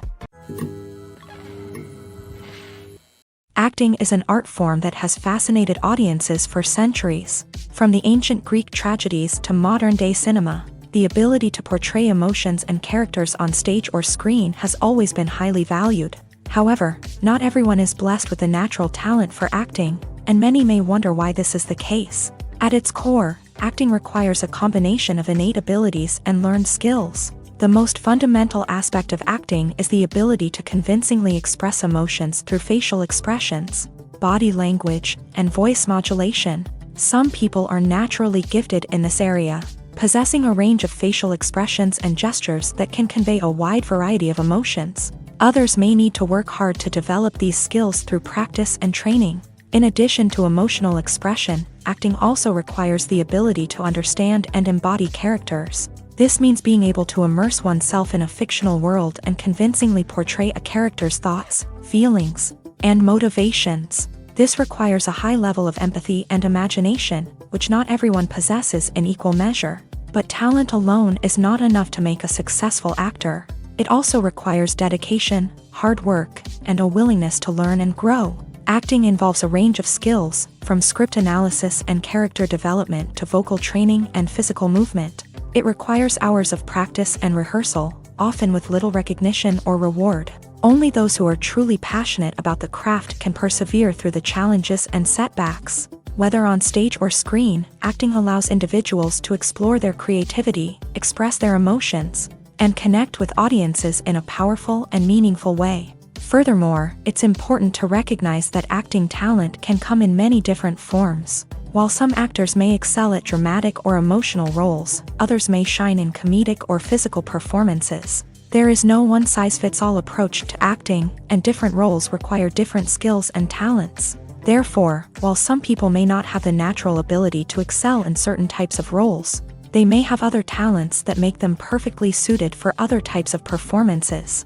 Acting is an art form that has fascinated audiences for centuries. From the ancient Greek tragedies to modern-day cinema, the ability to portray emotions and characters on stage or screen has always been highly valued. However, not everyone is blessed with the natural talent for acting, and many may wonder why this is the case. At its core, acting requires a combination of innate abilities and learned skills. The most fundamental aspect of acting is the ability to convincingly express emotions through facial expressions, body language, and voice modulation. Some people are naturally gifted in this area, possessing a range of facial expressions and gestures that can convey a wide variety of emotions. Others may need to work hard to develop these skills through practice and training. In addition to emotional expression, acting also requires the ability to understand and embody characters. This means being able to immerse oneself in a fictional world and convincingly portray a character's thoughts, feelings, and motivations. This requires a high level of empathy and imagination, which not everyone possesses in equal measure. But talent alone is not enough to make a successful actor. It also requires dedication, hard work, and a willingness to learn and grow. Acting involves a range of skills, from script analysis and character development to vocal training and physical movement. It requires hours of practice and rehearsal, often with little recognition or reward. Only those who are truly passionate about the craft can persevere through the challenges and setbacks. Whether on stage or screen, acting allows individuals to explore their creativity, express their emotions, and connect with audiences in a powerful and meaningful way. Furthermore, it's important to recognize that acting talent can come in many different forms. While some actors may excel at dramatic or emotional roles, others may shine in comedic or physical performances. There is no one-size-fits-all approach to acting, and different roles require different skills and talents. Therefore, while some people may not have the natural ability to excel in certain types of roles, they may have other talents that make them perfectly suited for other types of performances.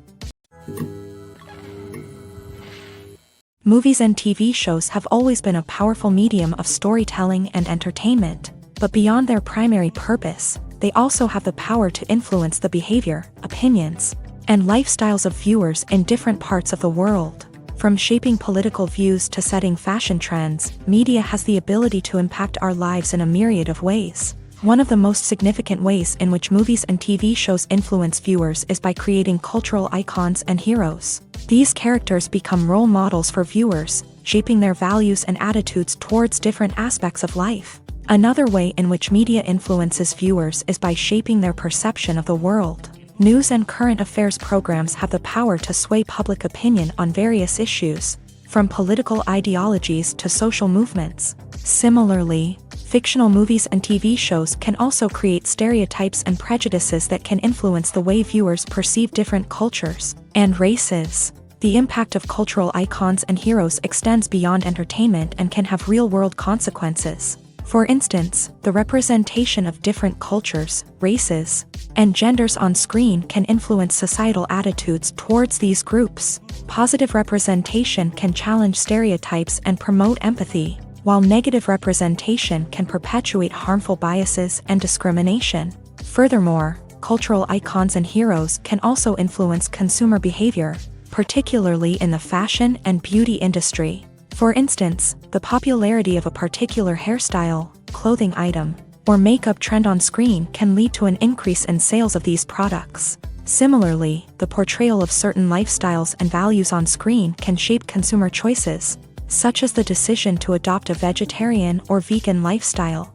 Movies and TV shows have always been a powerful medium of storytelling and entertainment. But beyond their primary purpose, they also have the power to influence the behavior, opinions, and lifestyles of viewers in different parts of the world. From shaping political views to setting fashion trends, media has the ability to impact our lives in a myriad of ways. One of the most significant ways in which movies and TV shows influence viewers is by creating cultural icons and heroes. These characters become role models for viewers, shaping their values and attitudes towards different aspects of life. Another way in which media influences viewers is by shaping their perception of the world. News and current affairs programs have the power to sway public opinion on various issues, from political ideologies to social movements. Similarly, fictional movies and TV shows can also create stereotypes and prejudices that can influence the way viewers perceive different cultures and races. The impact of cultural icons and heroes extends beyond entertainment and can have real-world consequences. For instance, the representation of different cultures, races, and genders on screen can influence societal attitudes towards these groups. Positive representation can challenge stereotypes and promote empathy, while negative representation can perpetuate harmful biases and discrimination. Furthermore, cultural icons and heroes can also influence consumer behavior, particularly in the fashion and beauty industry. For instance, the popularity of a particular hairstyle, clothing item, or makeup trend on screen can lead to an increase in sales of these products. Similarly, the portrayal of certain lifestyles and values on screen can shape consumer choices, such as the decision to adopt a vegetarian or vegan lifestyle.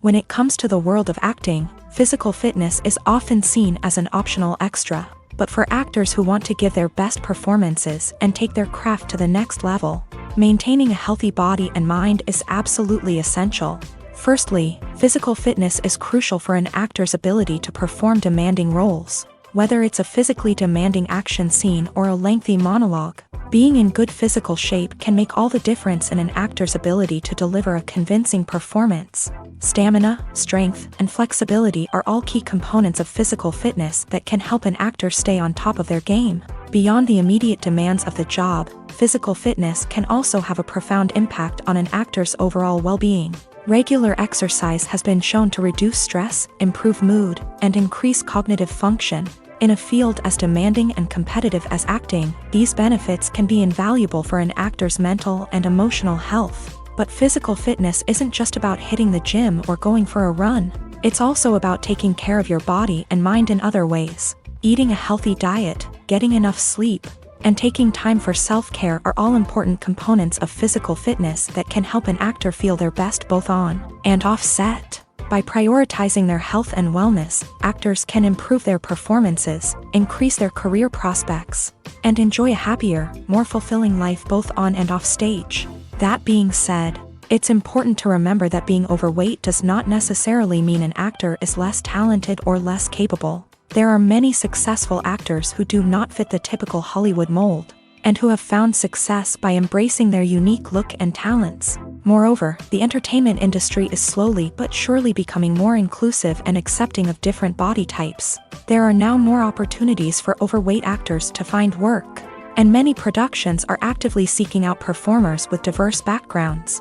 When it comes to the world of acting, physical fitness is often seen as an optional extra. But for actors who want to give their best performances and take their craft to the next level, maintaining a healthy body and mind is absolutely essential. Firstly, physical fitness is crucial for an actor's ability to perform demanding roles. Whether it's a physically demanding action scene or a lengthy monologue, being in good physical shape can make all the difference in an actor's ability to deliver a convincing performance. Stamina, strength, and flexibility are all key components of physical fitness that can help an actor stay on top of their game. Beyond the immediate demands of the job, physical fitness can also have a profound impact on an actor's overall well-being. Regular exercise has been shown to reduce stress, improve mood, and increase cognitive function. In a field as demanding and competitive as acting, these benefits can be invaluable for an actor's mental and emotional health. But physical fitness isn't just about hitting the gym or going for a run. It's also about taking care of your body and mind in other ways. Eating a healthy diet, getting enough sleep, and taking time for self-care are all important components of physical fitness that can help an actor feel their best both on and off set. By prioritizing their health and wellness, actors can improve their performances, increase their career prospects, and enjoy a happier, more fulfilling life both on and off stage. That being said, it's important to remember that being overweight does not necessarily mean an actor is less talented or less capable. There are many successful actors who do not fit the typical Hollywood mold, and who have found success by embracing their unique look and talents. Moreover, the entertainment industry is slowly but surely becoming more inclusive and accepting of different body types. There are now more opportunities for overweight actors to find work, and many productions are actively seeking out performers with diverse backgrounds.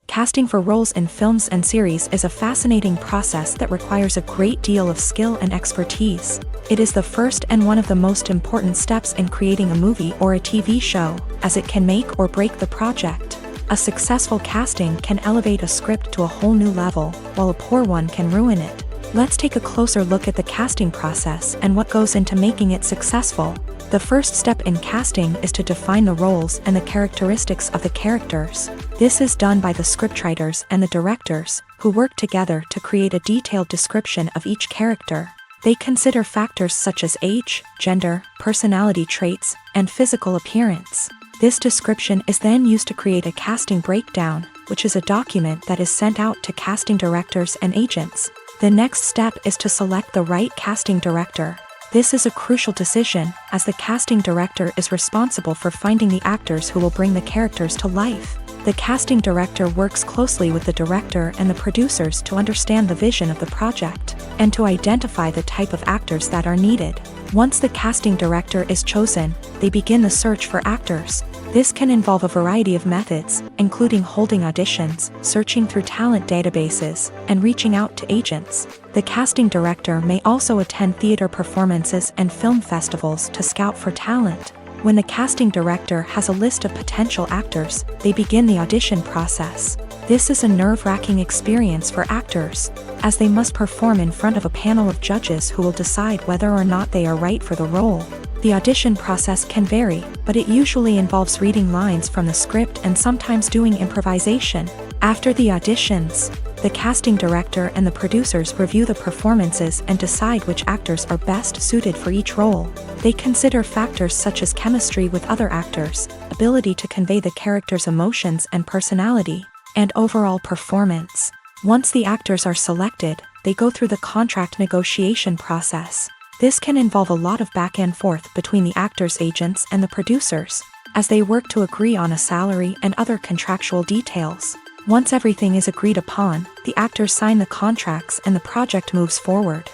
Casting for roles in films and series is a fascinating process that requires a great deal of skill and expertise. It is the first and one of the most important steps in creating a movie or a TV show, as it can make or break the project. A successful casting can elevate a script to a whole new level, while a poor one can ruin it. Let's take a closer look at the casting process and what goes into making it successful. The first step in casting is to define the roles and the characteristics of the characters. This is done by the scriptwriters and the directors, who work together to create a detailed description of each character. They consider factors such as age, gender, personality traits, and physical appearance. This description is then used to create a casting breakdown, which is a document that is sent out to casting directors and agents. The next step is to select the right casting director. This is a crucial decision, as the casting director is responsible for finding the actors who will bring the characters to life. The casting director works closely with the director and the producers to understand the vision of the project, and to identify the type of actors that are needed. Once the casting director is chosen, they begin the search for actors. This can involve a variety of methods, including holding auditions, searching through talent databases, and reaching out to agents. The casting director may also attend theater performances and film festivals to scout for talent. When the casting director has a list of potential actors, they begin the audition process. This is a nerve-wracking experience for actors, as they must perform in front of a panel of judges who will decide whether or not they are right for the role. The audition process can vary, but it usually involves reading lines from the script and sometimes doing improvisation. After the auditions, the casting director and the producers review the performances and decide which actors are best suited for each role. They consider factors such as chemistry with other actors, ability to convey the character's emotions and personality, and overall performance. Once the actors are selected, they go through the contract negotiation process. This can involve a lot of back and forth between the actors' agents and the producers, as they work to agree on a salary and other contractual details. Once everything is agreed upon, the actors sign the contracts and the project moves forward.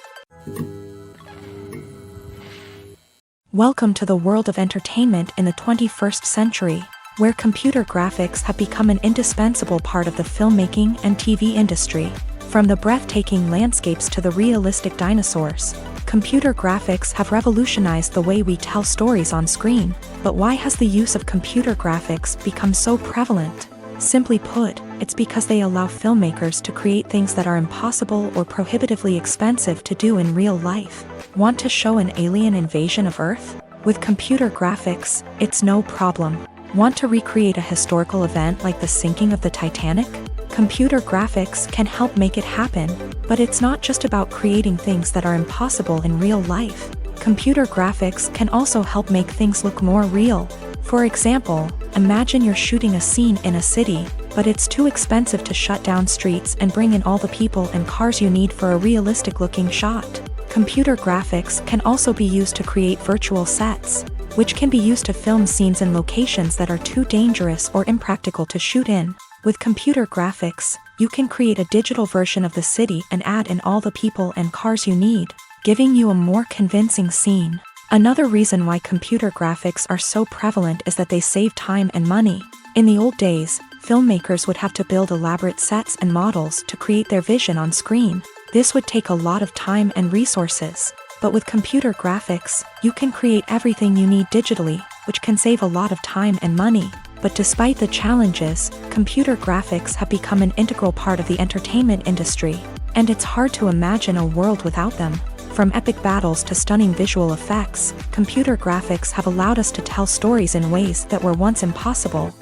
Welcome to the world of entertainment in the 21st century, where computer graphics have become an indispensable part of the filmmaking and TV industry. From the breathtaking landscapes to the realistic dinosaurs, computer graphics have revolutionized the way we tell stories on screen. But why has the use of computer graphics become so prevalent? Simply put, it's because they allow filmmakers to create things that are impossible or prohibitively expensive to do in real life. Want to show an alien invasion of Earth? With computer graphics, it's no problem. Want to recreate a historical event like the sinking of the Titanic? Computer graphics can help make it happen, but it's not just about creating things that are impossible in real life. Computer graphics can also help make things look more real. For example, imagine you're shooting a scene in a city, but it's too expensive to shut down streets and bring in all the people and cars you need for a realistic-looking shot. Computer graphics can also be used to create virtual sets, which can be used to film scenes in locations that are too dangerous or impractical to shoot in. With computer graphics, you can create a digital version of the city and add in all the people and cars you need, giving you a more convincing scene. Another reason why computer graphics are so prevalent is that they save time and money. In the old days, filmmakers would have to build elaborate sets and models to create their vision on screen. This would take a lot of time and resources. But with computer graphics, you can create everything you need digitally, which can save a lot of time and money. But despite the challenges, computer graphics have become an integral part of the entertainment industry, and it's hard to imagine a world without them. From epic battles to stunning visual effects, computer graphics have allowed us to tell stories in ways that were once impossible.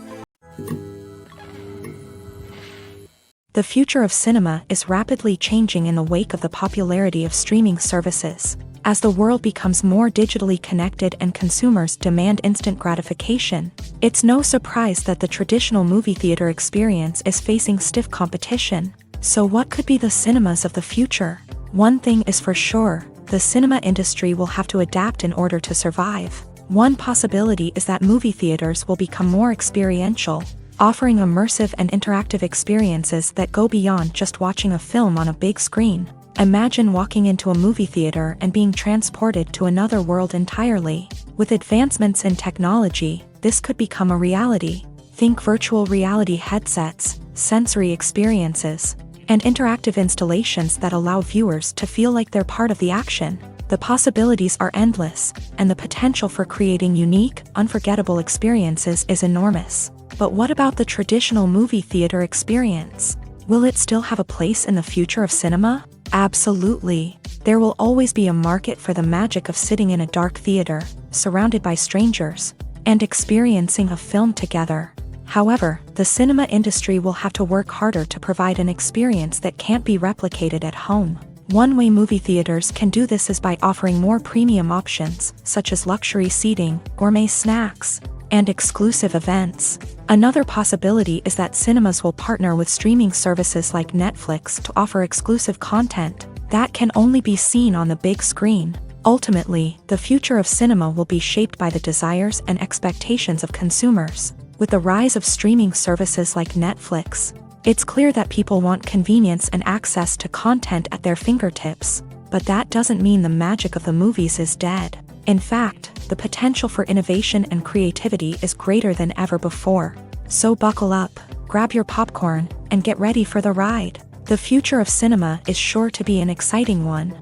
The future of cinema is rapidly changing in the wake of the popularity of streaming services. As the world becomes more digitally connected and consumers demand instant gratification, it's no surprise that the traditional movie theater experience is facing stiff competition. So what could be the cinemas of the future? One thing is for sure, the cinema industry will have to adapt in order to survive. One possibility is that movie theaters will become more experiential, offering immersive and interactive experiences that go beyond just watching a film on a big screen. Imagine walking into a movie theater and being transported to another world entirely. With advancements in technology, this could become a reality. Think virtual reality headsets, sensory experiences, and interactive installations that allow viewers to feel like they're part of the action. The possibilities are endless, and the potential for creating unique, unforgettable experiences is enormous. But what about the traditional movie theater experience? Will it still have a place in the future of cinema? Absolutely. There will always be a market for the magic of sitting in a dark theater, surrounded by strangers, and experiencing a film together. However, the cinema industry will have to work harder to provide an experience that can't be replicated at home. One way movie theaters can do this is by offering more premium options, such as luxury seating, gourmet snacks, and exclusive events. Another possibility is that cinemas will partner with streaming services like Netflix to offer exclusive content that can only be seen on the big screen. Ultimately, the future of cinema will be shaped by the desires and expectations of consumers. With the rise of streaming services like Netflix, it's clear that people want convenience and access to content at their fingertips. But that doesn't mean the magic of the movies is dead. In fact, the potential for innovation and creativity is greater than ever before. So buckle up, grab your popcorn, and get ready for the ride. The future of cinema is sure to be an exciting one.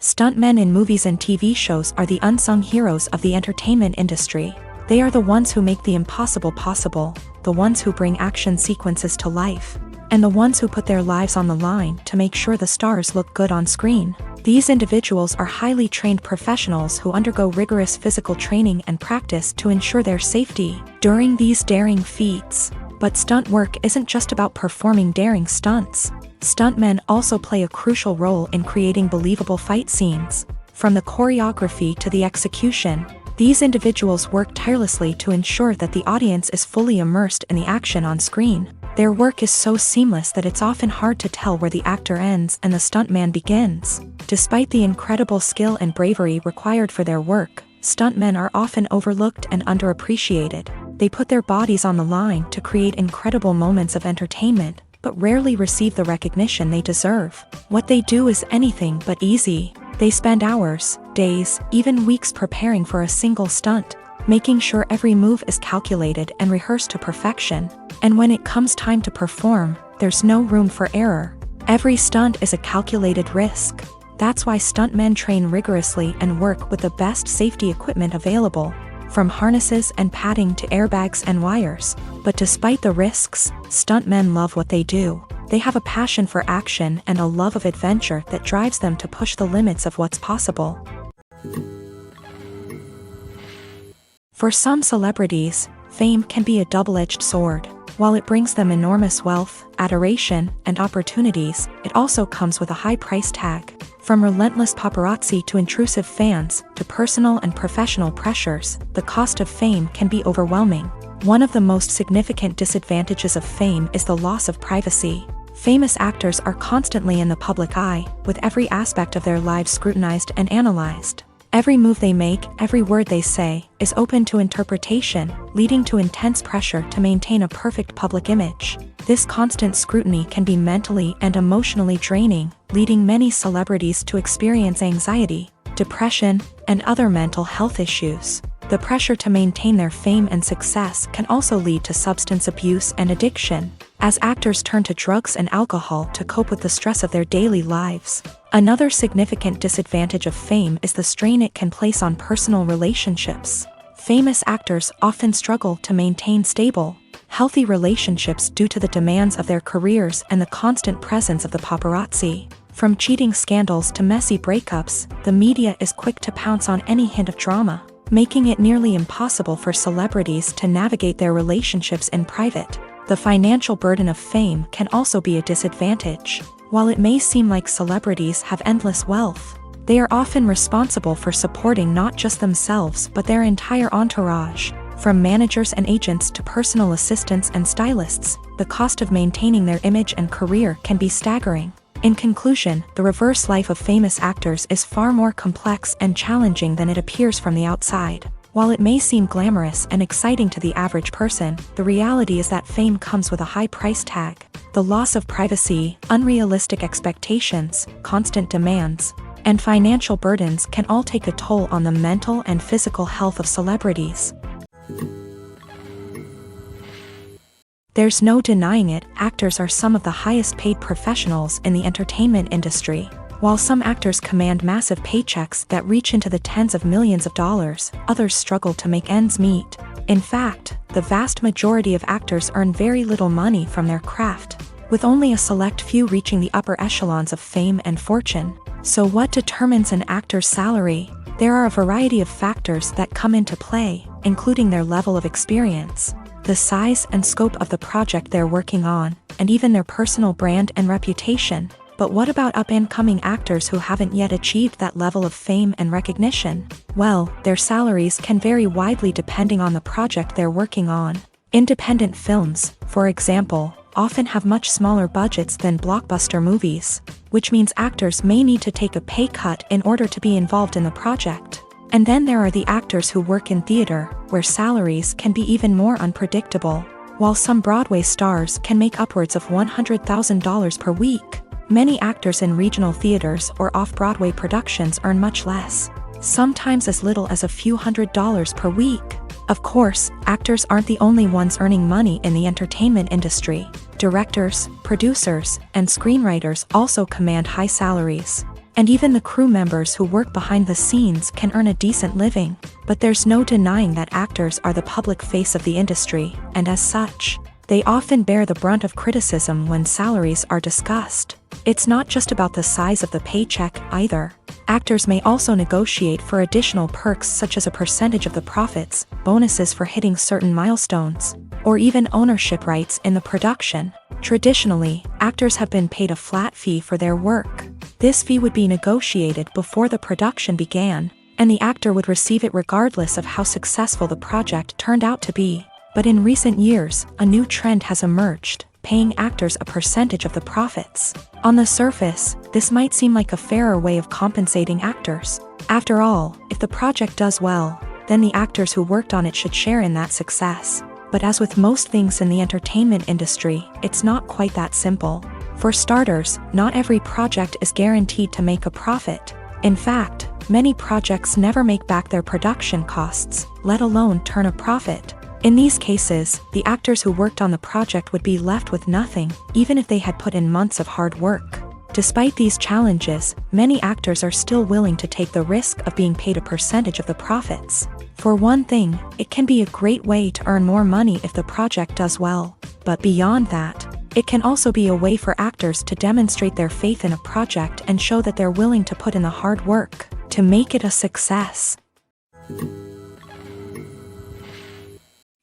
Stuntmen in movies and TV shows are the unsung heroes of the entertainment industry. They are the ones who make the impossible possible, the ones who bring action sequences to life, and the ones who put their lives on the line to make sure the stars look good on screen. These individuals are highly trained professionals who undergo rigorous physical training and practice to ensure their safety during these daring feats. But stunt work isn't just about performing daring stunts. Stuntmen also play a crucial role in creating believable fight scenes. From the choreography to the execution, these individuals work tirelessly to ensure that the audience is fully immersed in the action on screen. Their work is so seamless that it's often hard to tell where the actor ends and the stuntman begins. Despite the incredible skill and bravery required for their work, stuntmen are often overlooked and underappreciated. They put their bodies on the line to create incredible moments of entertainment, but rarely receive the recognition they deserve. What they do is anything but easy. They spend hours, days, even weeks preparing for a single stunt, making sure every move is calculated and rehearsed to perfection. And when it comes time to perform, there's no room for error. Every stunt is a calculated risk. That's why stuntmen train rigorously and work with the best safety equipment available, from harnesses and padding to airbags and wires. But despite the risks, stuntmen love what they do. They have a passion for action and a love of adventure that drives them to push the limits of what's possible. For some celebrities, fame can be a double-edged sword. While it brings them enormous wealth, adoration, and opportunities, it also comes with a high price tag. From relentless paparazzi to intrusive fans, to personal and professional pressures, the cost of fame can be overwhelming. One of the most significant disadvantages of fame is the loss of privacy. Famous actors are constantly in the public eye, with every aspect of their lives scrutinized and analyzed. Every move they make, every word they say, is open to interpretation, leading to intense pressure to maintain a perfect public image. This constant scrutiny can be mentally and emotionally draining, leading many celebrities to experience anxiety, depression, and other mental health issues. The pressure to maintain their fame and success can also lead to substance abuse and addiction, as actors turn to drugs and alcohol to cope with the stress of their daily lives. Another significant disadvantage of fame is the strain it can place on personal relationships. Famous actors often struggle to maintain stable, healthy relationships due to the demands of their careers and the constant presence of the paparazzi. From cheating scandals to messy breakups, the media is quick to pounce on any hint of drama, making it nearly impossible for celebrities to navigate their relationships in private. The financial burden of fame can also be a disadvantage. While it may seem like celebrities have endless wealth, they are often responsible for supporting not just themselves but their entire entourage. From managers and agents to personal assistants and stylists, the cost of maintaining their image and career can be staggering. In conclusion, the reverse life of famous actors is far more complex and challenging than it appears from the outside. While it may seem glamorous and exciting to the average person, the reality is that fame comes with a high price tag. The loss of privacy, unrealistic expectations, constant demands, and financial burdens can all take a toll on the mental and physical health of celebrities. There's no denying it, actors are some of the highest paid professionals in the entertainment industry. While some actors command massive paychecks that reach into the tens of millions of dollars, others struggle to make ends meet. In fact, the vast majority of actors earn very little money from their craft, with only a select few reaching the upper echelons of fame and fortune. So what determines an actor's salary? There are a variety of factors that come into play, including their level of experience, the size and scope of the project they're working on, and even their personal brand and reputation. But what about up-and-coming actors who haven't yet achieved that level of fame and recognition? Well, their salaries can vary widely depending on the project they're working on. Independent films, for example, often have much smaller budgets than blockbuster movies, which means actors may need to take a pay cut in order to be involved in the project. And then there are the actors who work in theater, where salaries can be even more unpredictable. While some Broadway stars can make upwards of $100,000 per week, Many actors in regional theaters or off-Broadway productions earn much less, sometimes as little as a few $100s per week. Of course, actors aren't the only ones earning money in the entertainment industry. Directors, producers, and screenwriters also command high salaries. And even the crew members who work behind the scenes can earn a decent living. But there's no denying that actors are the public face of the industry, and as such, they often bear the brunt of criticism when salaries are discussed. It's not just about the size of the paycheck, either. Actors may also negotiate for additional perks such as a percentage of the profits, bonuses for hitting certain milestones, or even ownership rights in the production. Traditionally, actors have been paid a flat fee for their work. This fee would be negotiated before the production began, and the actor would receive it regardless of how successful the project turned out to be. But in recent years, a new trend has emerged, paying actors a percentage of the profits. On the surface, this might seem like a fairer way of compensating actors. After all, if the project does well, then the actors who worked on it should share in that success. But as with most things in the entertainment industry, it's not quite that simple. For starters, not every project is guaranteed to make a profit. In fact, many projects never make back their production costs, let alone turn a profit. In these cases, the actors who worked on the project would be left with nothing, even if they had put in months of hard work. Despite these challenges, many actors are still willing to take the risk of being paid a percentage of the profits. For one thing, it can be a great way to earn more money if the project does well. But beyond that, it can also be a way for actors to demonstrate their faith in a project and show that they're willing to put in the hard work to make it a success.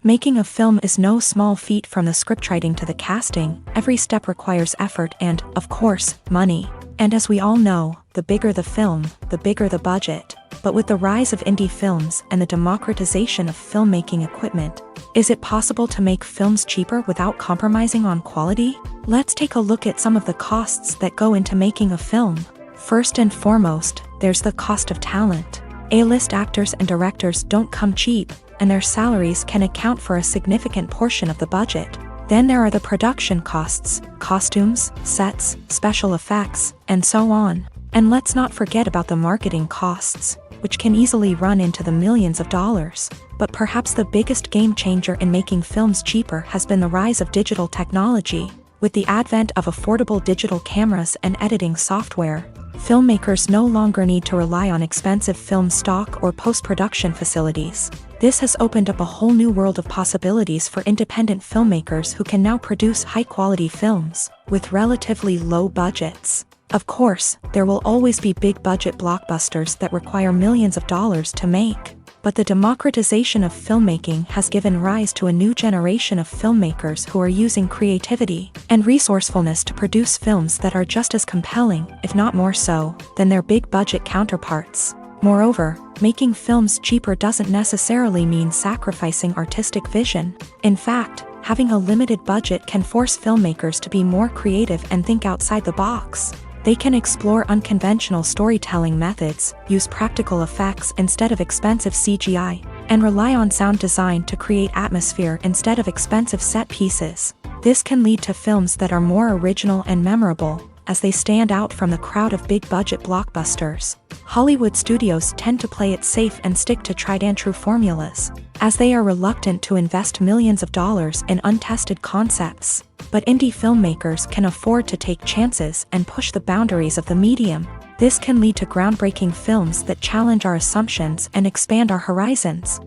Making a film is no small feat. From the scriptwriting to the casting, every step requires effort and, of course, money. And as we all know, the bigger the film, the bigger the budget. But with the rise of indie films and the democratization of filmmaking equipment, is it possible to make films cheaper without compromising on quality? Let's take a look at some of the costs that go into making a film. First and foremost, there's the cost of talent. A-list actors and directors don't come cheap, and their salaries can account for a significant portion of the budget. Then there are the production costs, costumes, sets, special effects, and so on. And let's not forget about the marketing costs, which can easily run into the millions of dollars. But perhaps the biggest game changer in making films cheaper has been the rise of digital technology. With the advent of affordable digital cameras and editing software, filmmakers no longer need to rely on expensive film stock or post-production facilities. This has opened up a whole new world of possibilities for independent filmmakers who can now produce high-quality films with relatively low budgets. Of course, there will always be big-budget blockbusters that require millions of dollars to make. But the democratization of filmmaking has given rise to a new generation of filmmakers who are using creativity and resourcefulness to produce films that are just as compelling, if not more so, than their big-budget counterparts. Moreover, making films cheaper doesn't necessarily mean sacrificing artistic vision. In fact, having a limited budget can force filmmakers to be more creative and think outside the box. They can explore unconventional storytelling methods, use practical effects instead of expensive CGI, and rely on sound design to create atmosphere instead of expensive set pieces. This can lead to films that are more original and memorable, as they stand out from the crowd of big-budget blockbusters. Hollywood studios tend to play it safe and stick to tried-and-true formulas, as they are reluctant to invest millions of dollars in untested concepts. But indie filmmakers can afford to take chances and push the boundaries of the medium. This can lead to groundbreaking films that challenge our assumptions and expand our horizons.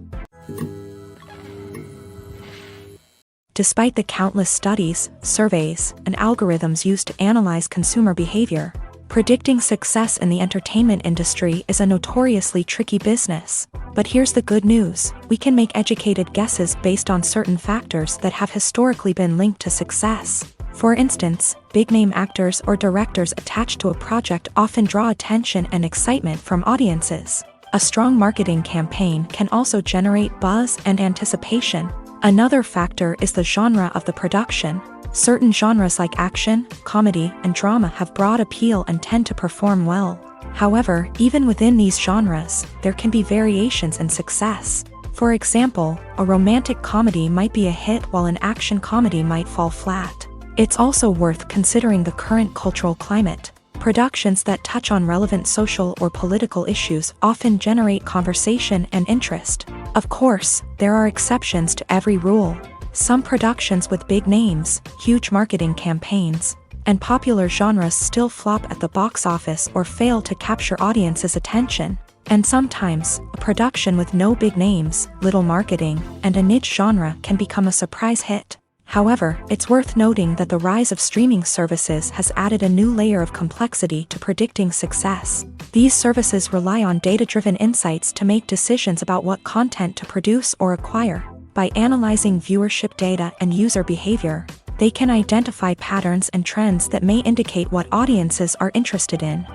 Despite the countless studies, surveys, and algorithms used to analyze consumer behavior, predicting success in the entertainment industry is a notoriously tricky business. But here's the good news: we can make educated guesses based on certain factors that have historically been linked to success. For instance, big-name actors or directors attached to a project often draw attention and excitement from audiences. A strong marketing campaign can also generate buzz and anticipation. Another factor is the genre of the production. Certain genres like action, comedy, and drama have broad appeal and tend to perform well. However, even within these genres, there can be variations in success. For example, a romantic comedy might be a hit while an action comedy might fall flat. It's also worth considering the current cultural climate. Productions that touch on relevant social or political issues often generate conversation and interest. Of course, there are exceptions to every rule. Some productions with big names, huge marketing campaigns, and popular genres still flop at the box office or fail to capture audiences' attention. And sometimes, a production with no big names, little marketing, and a niche genre can become a surprise hit. However, it's worth noting that the rise of streaming services has added a new layer of complexity to predicting success. These services rely on data-driven insights to make decisions about what content to produce or acquire. By analyzing viewership data and user behavior, they can identify patterns and trends that may indicate what audiences are interested in.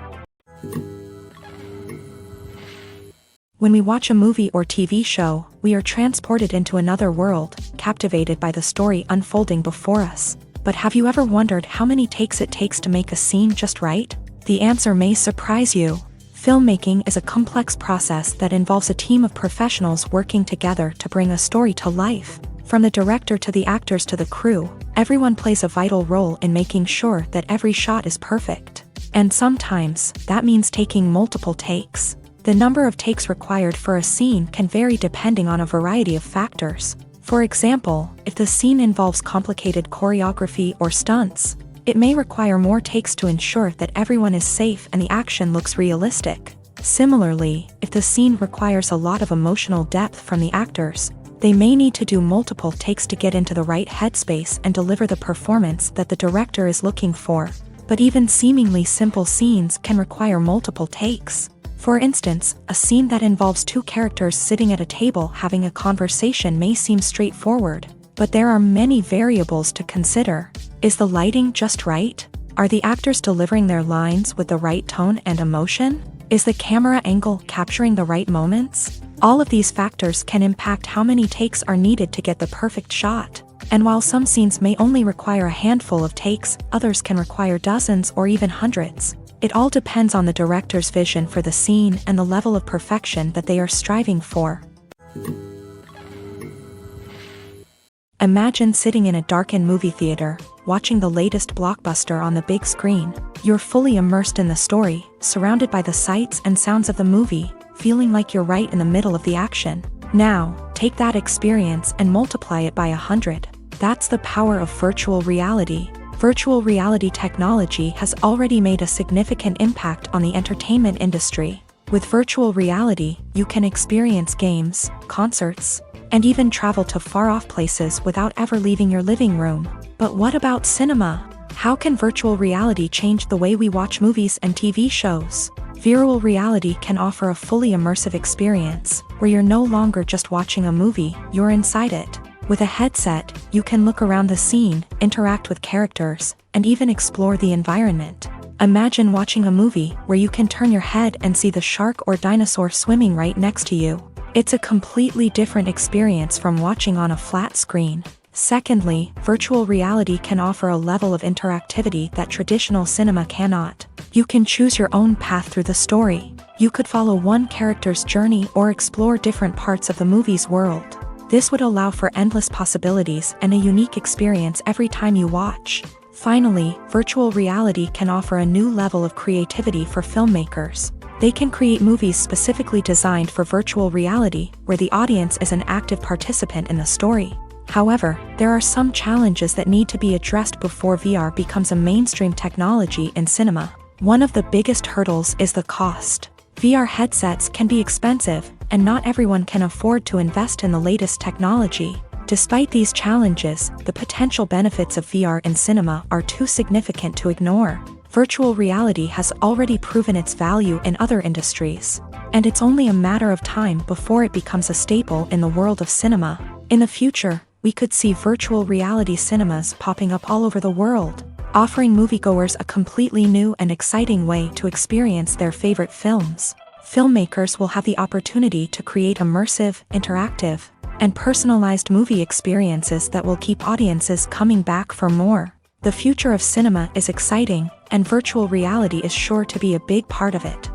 When we watch a movie or TV show, we are transported into another world, captivated by the story unfolding before us. But have you ever wondered how many takes it takes to make a scene just right? The answer may surprise you. Filmmaking is a complex process that involves a team of professionals working together to bring a story to life. From the director to the actors to the crew, everyone plays a vital role in making sure that every shot is perfect. And sometimes, that means taking multiple takes. The number of takes required for a scene can vary depending on a variety of factors. For example, if the scene involves complicated choreography or stunts, it may require more takes to ensure that everyone is safe and the action looks realistic. Similarly, if the scene requires a lot of emotional depth from the actors, they may need to do multiple takes to get into the right headspace and deliver the performance that the director is looking for. But even seemingly simple scenes can require multiple takes. For instance, a scene that involves two characters sitting at a table having a conversation may seem straightforward, but there are many variables to consider. Is the lighting just right? Are the actors delivering their lines with the right tone and emotion? Is the camera angle capturing the right moments? All of these factors can impact how many takes are needed to get the perfect shot. And while some scenes may only require a handful of takes, others can require dozens or even hundreds. It all depends on the director's vision for the scene and the level of perfection that they are striving for. Imagine sitting in a darkened movie theater, watching the latest blockbuster on the big screen. You're fully immersed in the story, surrounded by the sights and sounds of the movie, feeling like you're right in the middle of the action. Now, take that experience and multiply it by 100. That's the power of virtual reality. Virtual reality technology has already made a significant impact on the entertainment industry. With virtual reality, you can experience games, concerts, and even travel to far-off places without ever leaving your living room. But what about cinema? How can virtual reality change the way we watch movies and TV shows? Virtual reality can offer a fully immersive experience, where you're no longer just watching a movie, you're inside it. With a headset, you can look around the scene, interact with characters, and even explore the environment. Imagine watching a movie where you can turn your head and see the shark or dinosaur swimming right next to you. It's a completely different experience from watching on a flat screen. Secondly, virtual reality can offer a level of interactivity that traditional cinema cannot. You can choose your own path through the story. You could follow one character's journey or explore different parts of the movie's world. This would allow for endless possibilities and a unique experience every time you watch. Finally, virtual reality can offer a new level of creativity for filmmakers. They can create movies specifically designed for virtual reality, where the audience is an active participant in the story. However, there are some challenges that need to be addressed before VR becomes a mainstream technology in cinema. One of the biggest hurdles is the cost. VR headsets can be expensive, and not everyone can afford to invest in the latest technology. Despite these challenges, the potential benefits of VR in cinema are too significant to ignore. Virtual reality has already proven its value in other industries, and it's only a matter of time before it becomes a staple in the world of cinema. In the future, we could see virtual reality cinemas popping up all over the world, offering moviegoers a completely new and exciting way to experience their favorite films. Filmmakers will have the opportunity to create immersive, interactive, and personalized movie experiences that will keep audiences coming back for more. The future of cinema is exciting, and virtual reality is sure to be a big part of it.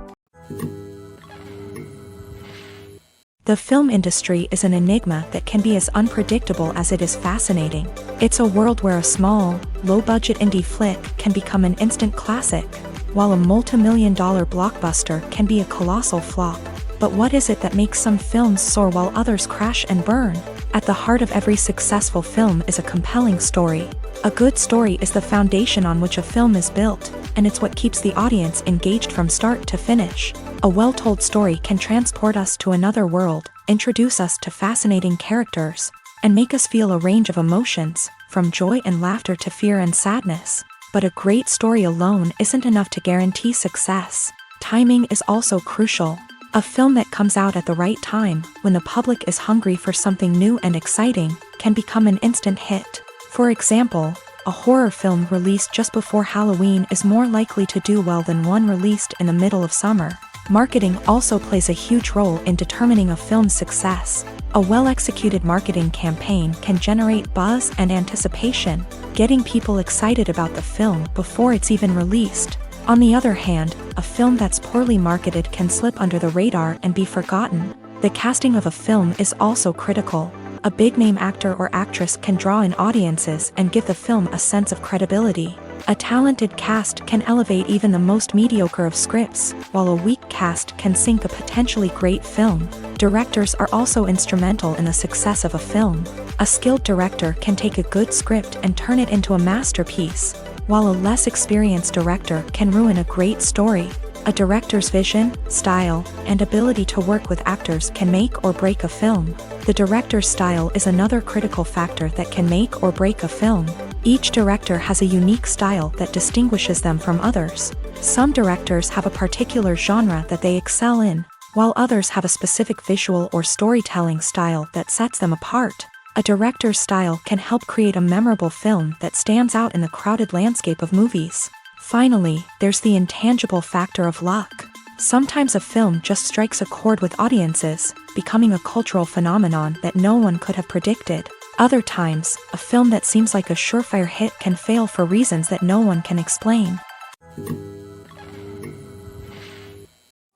The film industry is an enigma that can be as unpredictable as it is fascinating. It's a world where a small, low-budget indie flick can become an instant classic, while a multi-million-dollar blockbuster can be a colossal flop. But what is it that makes some films soar while others crash and burn? At the heart of every successful film is a compelling story. A good story is the foundation on which a film is built, and it's what keeps the audience engaged from start to finish. A well-told story can transport us to another world, introduce us to fascinating characters, and make us feel a range of emotions, from joy and laughter to fear and sadness. But a great story alone isn't enough to guarantee success. Timing is also crucial. A film that comes out at the right time, when the public is hungry for something new and exciting, can become an instant hit. For example, a horror film released just before Halloween is more likely to do well than one released in the middle of summer. Marketing also plays a huge role in determining a film's success. A well-executed marketing campaign can generate buzz and anticipation, getting people excited about the film before it's even released. On the other hand, a film that's poorly marketed can slip under the radar and be forgotten. The casting of a film is also critical. A big-name actor or actress can draw in audiences and give the film a sense of credibility. A talented cast can elevate even the most mediocre of scripts, while a weak cast can sink a potentially great film. Directors are also instrumental in the success of a film. A skilled director can take a good script and turn it into a masterpiece, while a less experienced director can ruin a great story. A director's vision, style, and ability to work with actors can make or break a film. The director's style is another critical factor that can make or break a film. Each director has a unique style that distinguishes them from others. Some directors have a particular genre that they excel in, while others have a specific visual or storytelling style that sets them apart. A director's style can help create a memorable film that stands out in the crowded landscape of movies. Finally, there's the intangible factor of luck. Sometimes a film just strikes a chord with audiences, becoming a cultural phenomenon that no one could have predicted. Other times, a film that seems like a surefire hit can fail for reasons that no one can explain.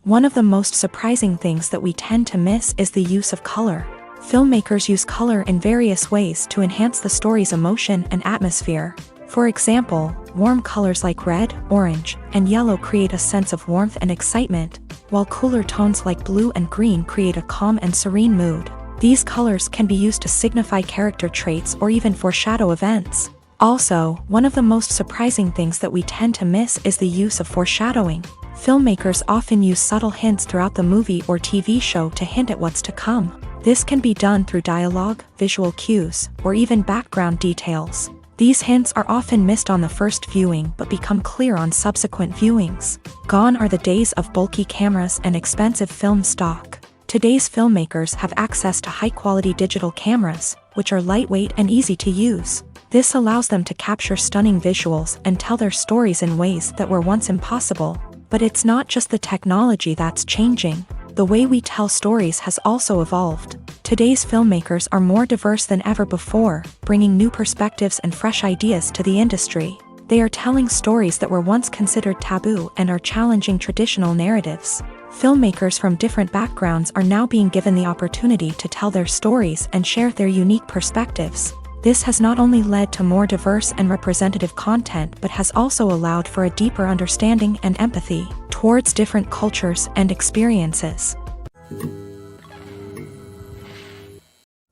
One of the most surprising things that we tend to miss is the use of color. Filmmakers use color in various ways to enhance the story's emotion and atmosphere. For example, warm colors like red, orange, and yellow create a sense of warmth and excitement, while cooler tones like blue and green create a calm and serene mood. These colors can be used to signify character traits or even foreshadow events. Also, one of the most surprising things that we tend to miss is the use of foreshadowing. Filmmakers often use subtle hints throughout the movie or TV show to hint at what's to come. This can be done through dialogue, visual cues, or even background details. These hints are often missed on the first viewing but become clear on subsequent viewings. Gone are the days of bulky cameras and expensive film stock. Today's filmmakers have access to high-quality digital cameras, which are lightweight and easy to use. This allows them to capture stunning visuals and tell their stories in ways that were once impossible. But it's not just the technology that's changing. The way we tell stories has also evolved. Today's filmmakers are more diverse than ever before, bringing new perspectives and fresh ideas to the industry. They are telling stories that were once considered taboo and are challenging traditional narratives. Filmmakers from different backgrounds are now being given the opportunity to tell their stories and share their unique perspectives. This has not only led to more diverse and representative content but has also allowed for a deeper understanding and empathy towards different cultures and experiences.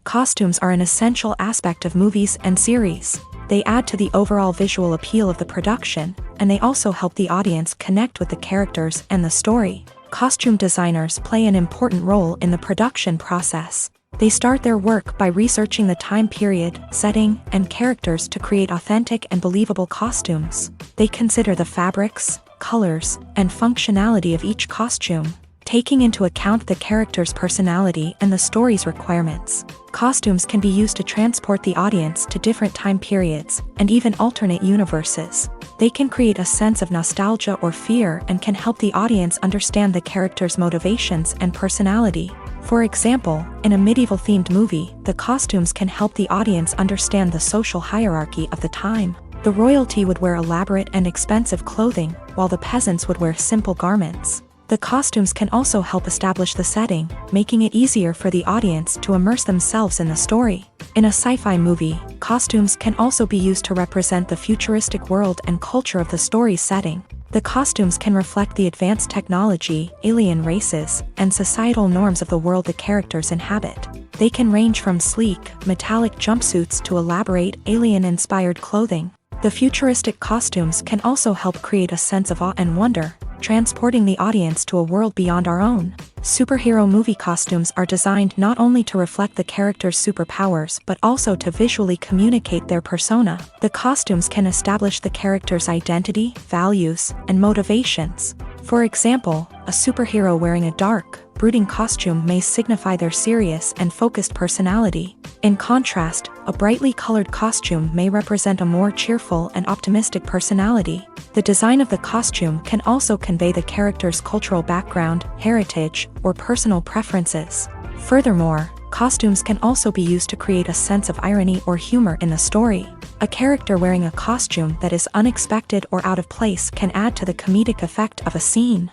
Costumes are an essential aspect of movies and series. They add to the overall visual appeal of the production, and they also help the audience connect with the characters and the story. Costume designers play an important role in the production process. They start their work by researching the time period, setting, and characters to create authentic and believable costumes. They consider the fabrics, colors, and functionality of each costume, taking into account the character's personality and the story's requirements. Costumes can be used to transport the audience to different time periods and even alternate universes. They can create a sense of nostalgia or fear and can help the audience understand the character's motivations and personality. For example, in a medieval-themed movie, the costumes can help the audience understand the social hierarchy of the time. The royalty would wear elaborate and expensive clothing, while the peasants would wear simple garments. The costumes can also help establish the setting, making it easier for the audience to immerse themselves in the story. In a sci-fi movie, costumes can also be used to represent the futuristic world and culture of the story's setting. The costumes can reflect the advanced technology, alien races, and societal norms of the world the characters inhabit. They can range from sleek, metallic jumpsuits to elaborate, alien-inspired clothing. The futuristic costumes can also help create a sense of awe and wonder, transporting the audience to a world beyond our own. Superhero movie costumes are designed not only to reflect the character's superpowers but also to visually communicate their persona. The costumes can establish the character's identity, values, and motivations. For example, a superhero wearing a dark, brooding costume may signify their serious and focused personality. In contrast, a brightly colored costume may represent a more cheerful and optimistic personality. The design of the costume can also convey the character's cultural background, heritage, or personal preferences. Furthermore, costumes can also be used to create a sense of irony or humor in the story. A character wearing a costume that is unexpected or out of place can add to the comedic effect of a scene.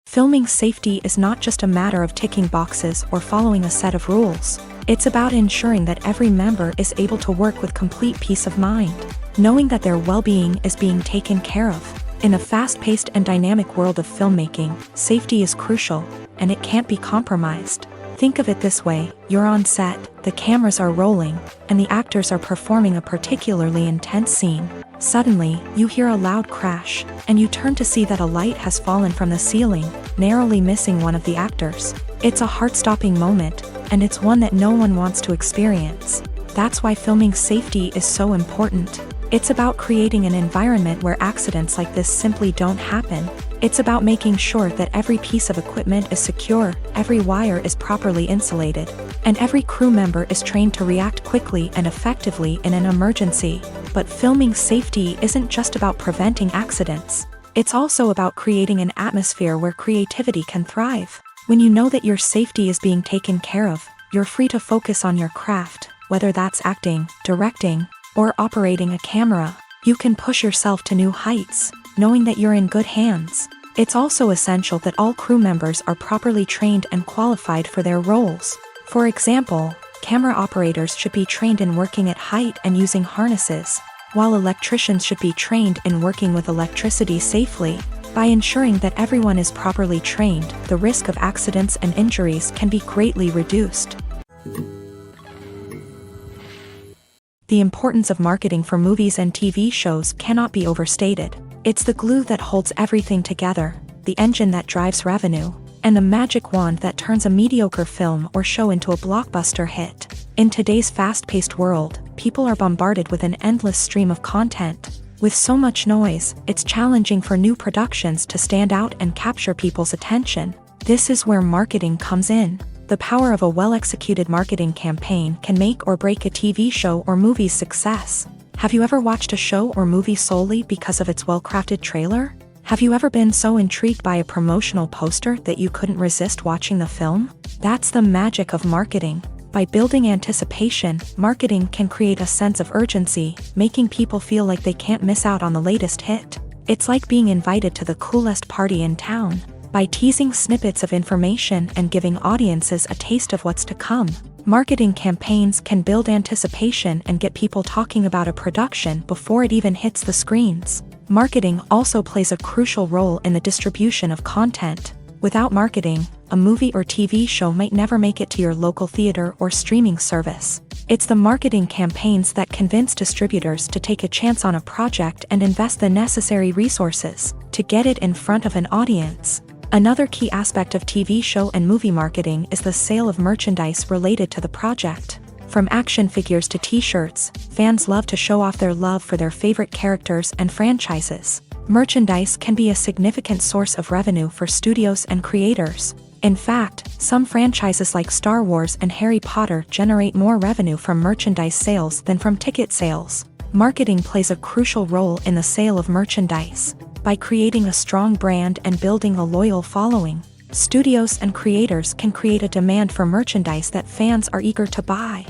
Filming safety is not just a matter of ticking boxes or following a set of rules. It's about ensuring that every member is able to work with complete peace of mind, knowing that their well-being is being taken care of. In a fast-paced and dynamic world of filmmaking, safety is crucial, and it can't be compromised. Think of it this way: you're on set, the cameras are rolling, and the actors are performing a particularly intense scene. Suddenly, you hear a loud crash, and you turn to see that a light has fallen from the ceiling, narrowly missing one of the actors. It's a heart-stopping moment, and it's one that no one wants to experience. That's why filming safety is so important. It's about creating an environment where accidents like this simply don't happen. It's about making sure that every piece of equipment is secure, every wire is properly insulated, and every crew member is trained to react quickly and effectively in an emergency. But filming safety isn't just about preventing accidents. It's also about creating an atmosphere where creativity can thrive. When you know that your safety is being taken care of, you're free to focus on your craft, whether that's acting, directing, or operating a camera. You can push yourself to new heights, knowing that you're in good hands. It's also essential that all crew members are properly trained and qualified for their roles. For example, camera operators should be trained in working at height and using harnesses, while electricians should be trained in working with electricity safely. By ensuring that everyone is properly trained, the risk of accidents and injuries can be greatly reduced. The importance of marketing for movies and TV shows cannot be overstated. It's the glue that holds everything together, the engine that drives revenue, and the magic wand that turns a mediocre film or show into a blockbuster hit. In today's fast-paced world, people are bombarded with an endless stream of content. With so much noise, it's challenging for new productions to stand out and capture people's attention. This is where marketing comes in. The power of a well-executed marketing campaign can make or break a TV show or movie's success. Have you ever watched a show or movie solely because of its well-crafted trailer? Have you ever been so intrigued by a promotional poster that you couldn't resist watching the film? That's the magic of marketing. By building anticipation, marketing can create a sense of urgency, making people feel like they can't miss out on the latest hit. It's like being invited to the coolest party in town. By teasing snippets of information and giving audiences a taste of what's to come, marketing campaigns can build anticipation and get people talking about a production before it even hits the screens. Marketing also plays a crucial role in the distribution of content. Without marketing, a movie or TV show might never make it to your local theater or streaming service. It's the marketing campaigns that convince distributors to take a chance on a project and invest the necessary resources to get it in front of an audience. Another key aspect of TV show and movie marketing is the sale of merchandise related to the project. From action figures to t-shirts, fans love to show off their love for their favorite characters and franchises. Merchandise can be a significant source of revenue for studios and creators. In fact, some franchises like Star Wars and Harry Potter generate more revenue from merchandise sales than from ticket sales. Marketing plays a crucial role in the sale of merchandise. By creating a strong brand and building a loyal following, studios and creators can create a demand for merchandise that fans are eager to buy.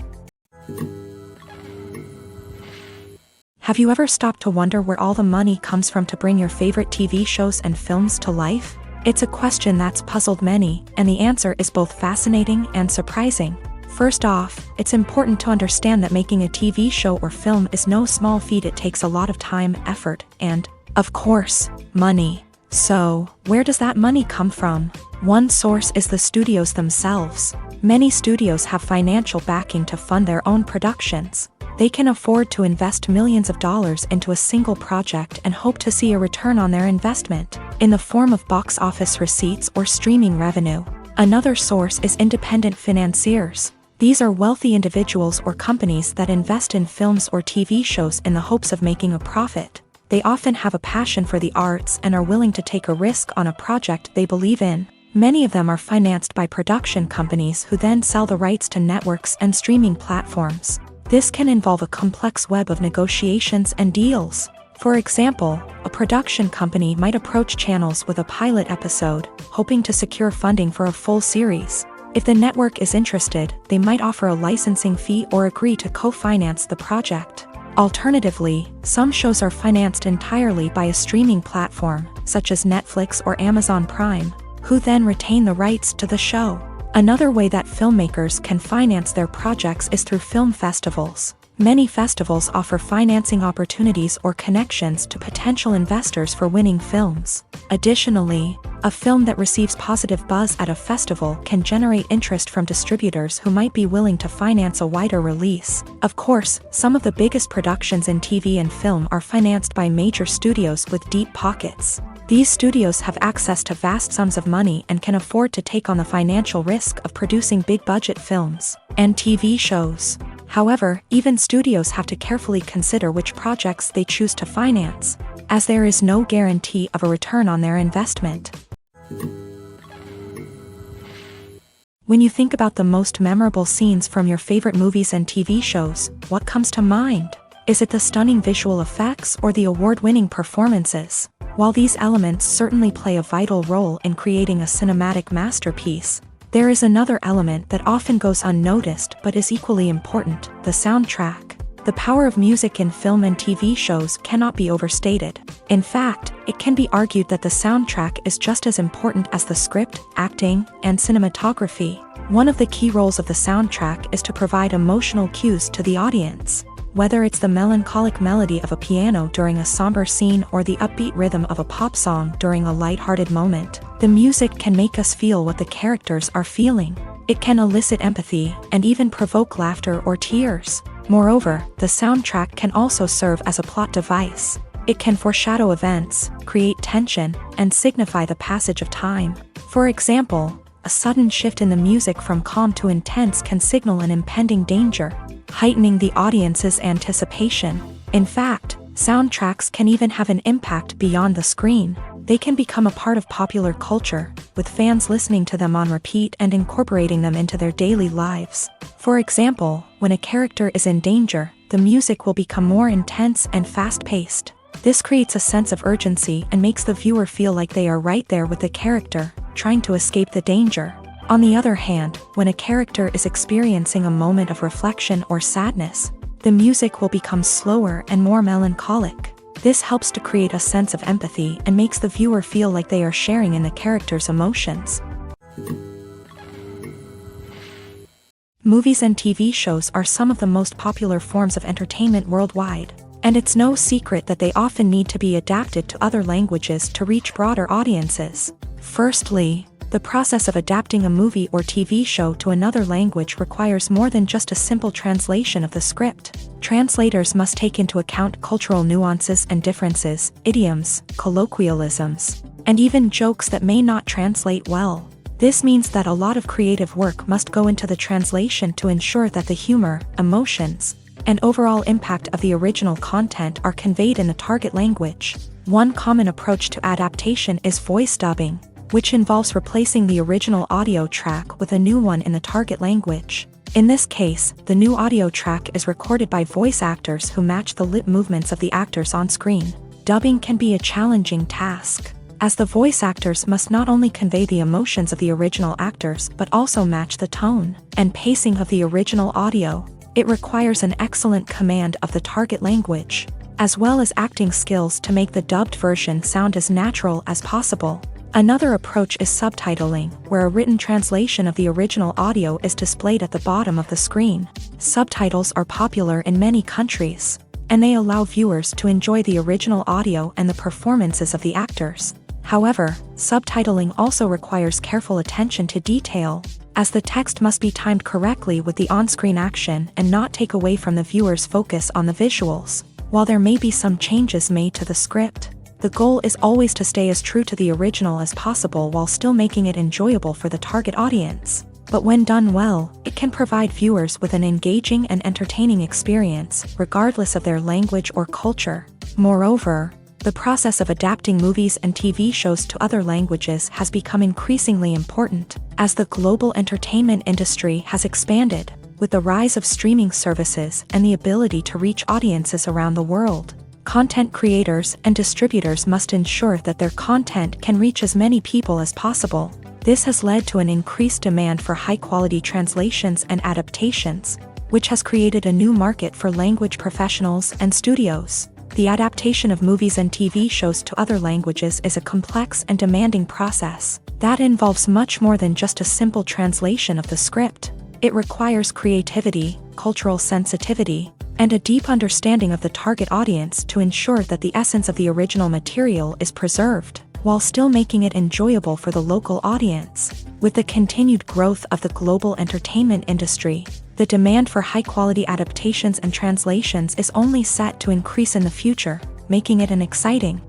Have you ever stopped to wonder where all the money comes from to bring your favorite TV shows and films to life? It's a question that's puzzled many, and the answer is both fascinating and surprising. First off, it's important to understand that making a TV show or film is no small feat. It takes a lot of time, effort, and, of course, money. So, where does that money come from? One source is the studios themselves. Many studios have financial backing to fund their own productions. They can afford to invest millions of dollars into a single project and hope to see a return on their investment, in the form of box office receipts or streaming revenue. Another source is independent financiers. These are wealthy individuals or companies that invest in films or TV shows in the hopes of making a profit. They often have a passion for the arts and are willing to take a risk on a project they believe in. Many of them are financed by production companies who then sell the rights to networks and streaming platforms. This can involve a complex web of negotiations and deals. For example, a production company might approach channels with a pilot episode, hoping to secure funding for a full series. If the network is interested, they might offer a licensing fee or agree to co-finance the project. Alternatively, some shows are financed entirely by a streaming platform, such as Netflix or Amazon Prime, who then retain the rights to the show. Another way that filmmakers can finance their projects is through film festivals. Many festivals offer financing opportunities or connections to potential investors for winning films. Additionally, a film that receives positive buzz at a festival can generate interest from distributors who might be willing to finance a wider release. Of course, some of the biggest productions in TV and film are financed by major studios with deep pockets. These studios have access to vast sums of money and can afford to take on the financial risk of producing big-budget films and TV shows. However, even studios have to carefully consider which projects they choose to finance, as there is no guarantee of a return on their investment. When you think about the most memorable scenes from your favorite movies and TV shows, what comes to mind? Is it the stunning visual effects or the award-winning performances? While these elements certainly play a vital role in creating a cinematic masterpiece, there is another element that often goes unnoticed but is equally important: the soundtrack. The power of music in film and TV shows cannot be overstated. In fact, it can be argued that the soundtrack is just as important as the script, acting, and cinematography. One of the key roles of the soundtrack is to provide emotional cues to the audience. Whether it's the melancholic melody of a piano during a somber scene or the upbeat rhythm of a pop song during a light-hearted moment, the music can make us feel what the characters are feeling. It can elicit empathy and even provoke laughter or tears. Moreover, the soundtrack can also serve as a plot device. It can foreshadow events, create tension, and signify the passage of time. For example, a sudden shift in the music from calm to intense can signal an impending danger, heightening the audience's anticipation. In fact, soundtracks can even have an impact beyond the screen. They can become a part of popular culture, with fans listening to them on repeat and incorporating them into their daily lives. For example, when a character is in danger, the music will become more intense and fast-paced. This creates a sense of urgency and makes the viewer feel like they are right there with the character, trying to escape the danger. On the other hand, when a character is experiencing a moment of reflection or sadness, the music will become slower and more melancholic. This helps to create a sense of empathy and makes the viewer feel like they are sharing in the character's emotions. Movies and TV shows are some of the most popular forms of entertainment worldwide, and it's no secret that they often need to be adapted to other languages to reach broader audiences. Firstly, the process of adapting a movie or TV show to another language requires more than just a simple translation of the script. Translators must take into account cultural nuances and differences, idioms, colloquialisms, and even jokes that may not translate well. This means that a lot of creative work must go into the translation to ensure that the humor, emotions, and overall impact of the original content are conveyed in the target language. One common approach to adaptation is voice dubbing, which involves replacing the original audio track with a new one in the target language. In this case, the new audio track is recorded by voice actors who match the lip movements of the actors on screen. Dubbing can be a challenging task, as the voice actors must not only convey the emotions of the original actors but also match the tone and pacing of the original audio. It requires an excellent command of the target language. as well as acting skills to make the dubbed version sound as natural as possible. Another approach is subtitling, where a written translation of the original audio is displayed at the bottom of the screen. Subtitles are popular in many countries, and they allow viewers to enjoy the original audio and the performances of the actors. However, subtitling also requires careful attention to detail, as the text must be timed correctly with the on-screen action and not take away from the viewer's focus on the visuals. While there may be some changes made to the script, the goal is always to stay as true to the original as possible while still making it enjoyable for the target audience. But when done well, it can provide viewers with an engaging and entertaining experience, regardless of their language or culture. Moreover, the process of adapting movies and TV shows to other languages has become increasingly important, as the global entertainment industry has expanded, with the rise of streaming services and the ability to reach audiences around the world. Content creators and distributors must ensure that their content can reach as many people as possible. This has led to an increased demand for high-quality translations and adaptations, which has created a new market for language professionals and studios. The adaptation of movies and TV shows to other languages is a complex and demanding process that involves much more than just a simple translation of the script. It requires creativity, cultural sensitivity, and a deep understanding of the target audience to ensure that the essence of the original material is preserved, while still making it enjoyable for the local audience. With the continued growth of the global entertainment industry, the demand for high-quality adaptations and translations is only set to increase in the future, making it an exciting.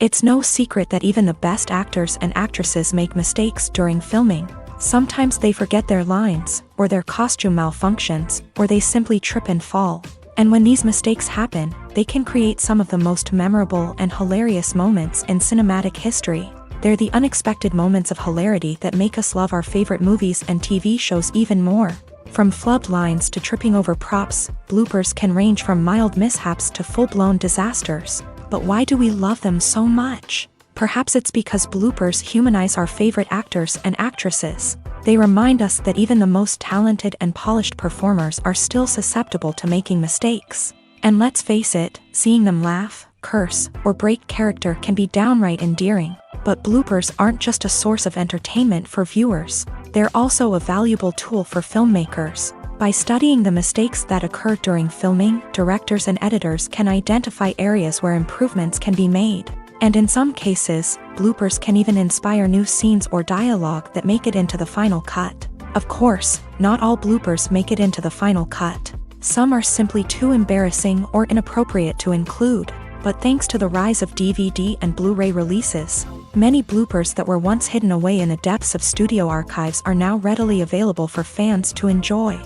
It's no secret that even the best actors and actresses make mistakes during filming. Sometimes they forget their lines, or their costume malfunctions, or they simply trip and fall. And when these mistakes happen, they can create some of the most memorable and hilarious moments in cinematic history. They're the unexpected moments of hilarity that make us love our favorite movies and TV shows even more. From flubbed lines to tripping over props, bloopers can range from mild mishaps to full-blown disasters. But why do we love them so much? Perhaps it's because bloopers humanize our favorite actors and actresses. They remind us that even the most talented and polished performers are still susceptible to making mistakes. And let's face it, seeing them laugh, curse, or break character can be downright endearing. But bloopers aren't just a source of entertainment for viewers. They're also a valuable tool for filmmakers. By studying the mistakes that occur during filming, directors and editors can identify areas where improvements can be made. And in some cases, bloopers can even inspire new scenes or dialogue that make it into the final cut. Of course, not all bloopers make it into the final cut. Some are simply too embarrassing or inappropriate to include. But thanks to the rise of DVD and Blu-ray releases, many bloopers that were once hidden away in the depths of studio archives are now readily available for fans to enjoy.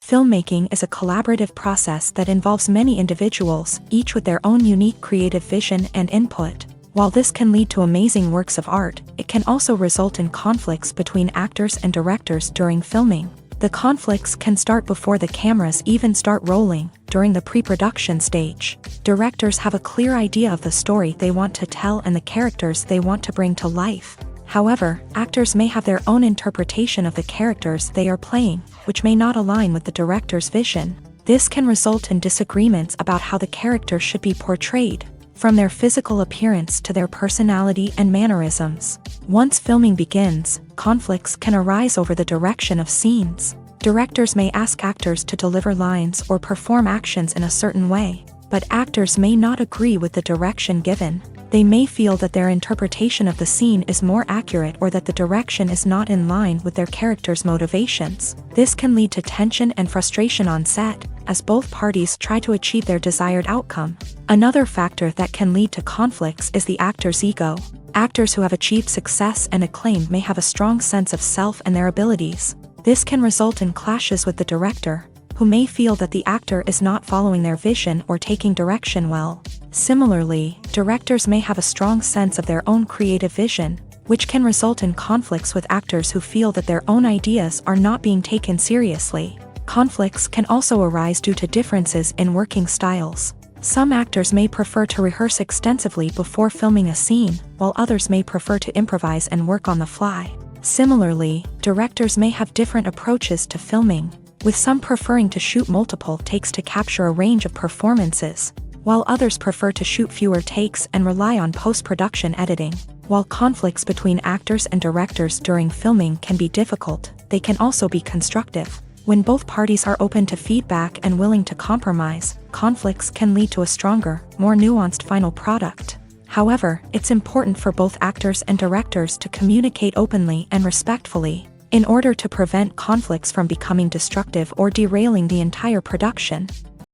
Filmmaking is a collaborative process that involves many individuals, each with their own unique creative vision and input. While this can lead to amazing works of art, it can also result in conflicts between actors and directors during filming. The conflicts can start before the cameras even start rolling, during the pre-production stage. Directors have a clear idea of the story they want to tell and the characters they want to bring to life. However, actors may have their own interpretation of the characters they are playing, which may not align with the director's vision. This can result in disagreements about how the character should be portrayed, from their physical appearance to their personality and mannerisms. Once filming begins, conflicts can arise over the direction of scenes. Directors may ask actors to deliver lines or perform actions in a certain way, but actors may not agree with the direction given. They may feel that their interpretation of the scene is more accurate or that the direction is not in line with their character's motivations. This can lead to tension and frustration on set, as both parties try to achieve their desired outcome. Another factor that can lead to conflicts is the actor's ego. Actors who have achieved success and acclaim may have a strong sense of self and their abilities. This can result in clashes with the director, who may feel that the actor is not following their vision or taking direction well. Similarly, directors may have a strong sense of their own creative vision, which can result in conflicts with actors who feel that their own ideas are not being taken seriously. Conflicts can also arise due to differences in working styles. Some actors may prefer to rehearse extensively before filming a scene, while others may prefer to improvise and work on the fly. Similarly, directors may have different approaches to filming, with some preferring to shoot multiple takes to capture a range of performances, while others prefer to shoot fewer takes and rely on post-production editing. While conflicts between actors and directors during filming can be difficult, they can also be constructive. When both parties are open to feedback and willing to compromise, conflicts can lead to a stronger, more nuanced final product. However, it's important for both actors and directors to communicate openly and respectfully, in order to prevent conflicts from becoming destructive or derailing the entire production.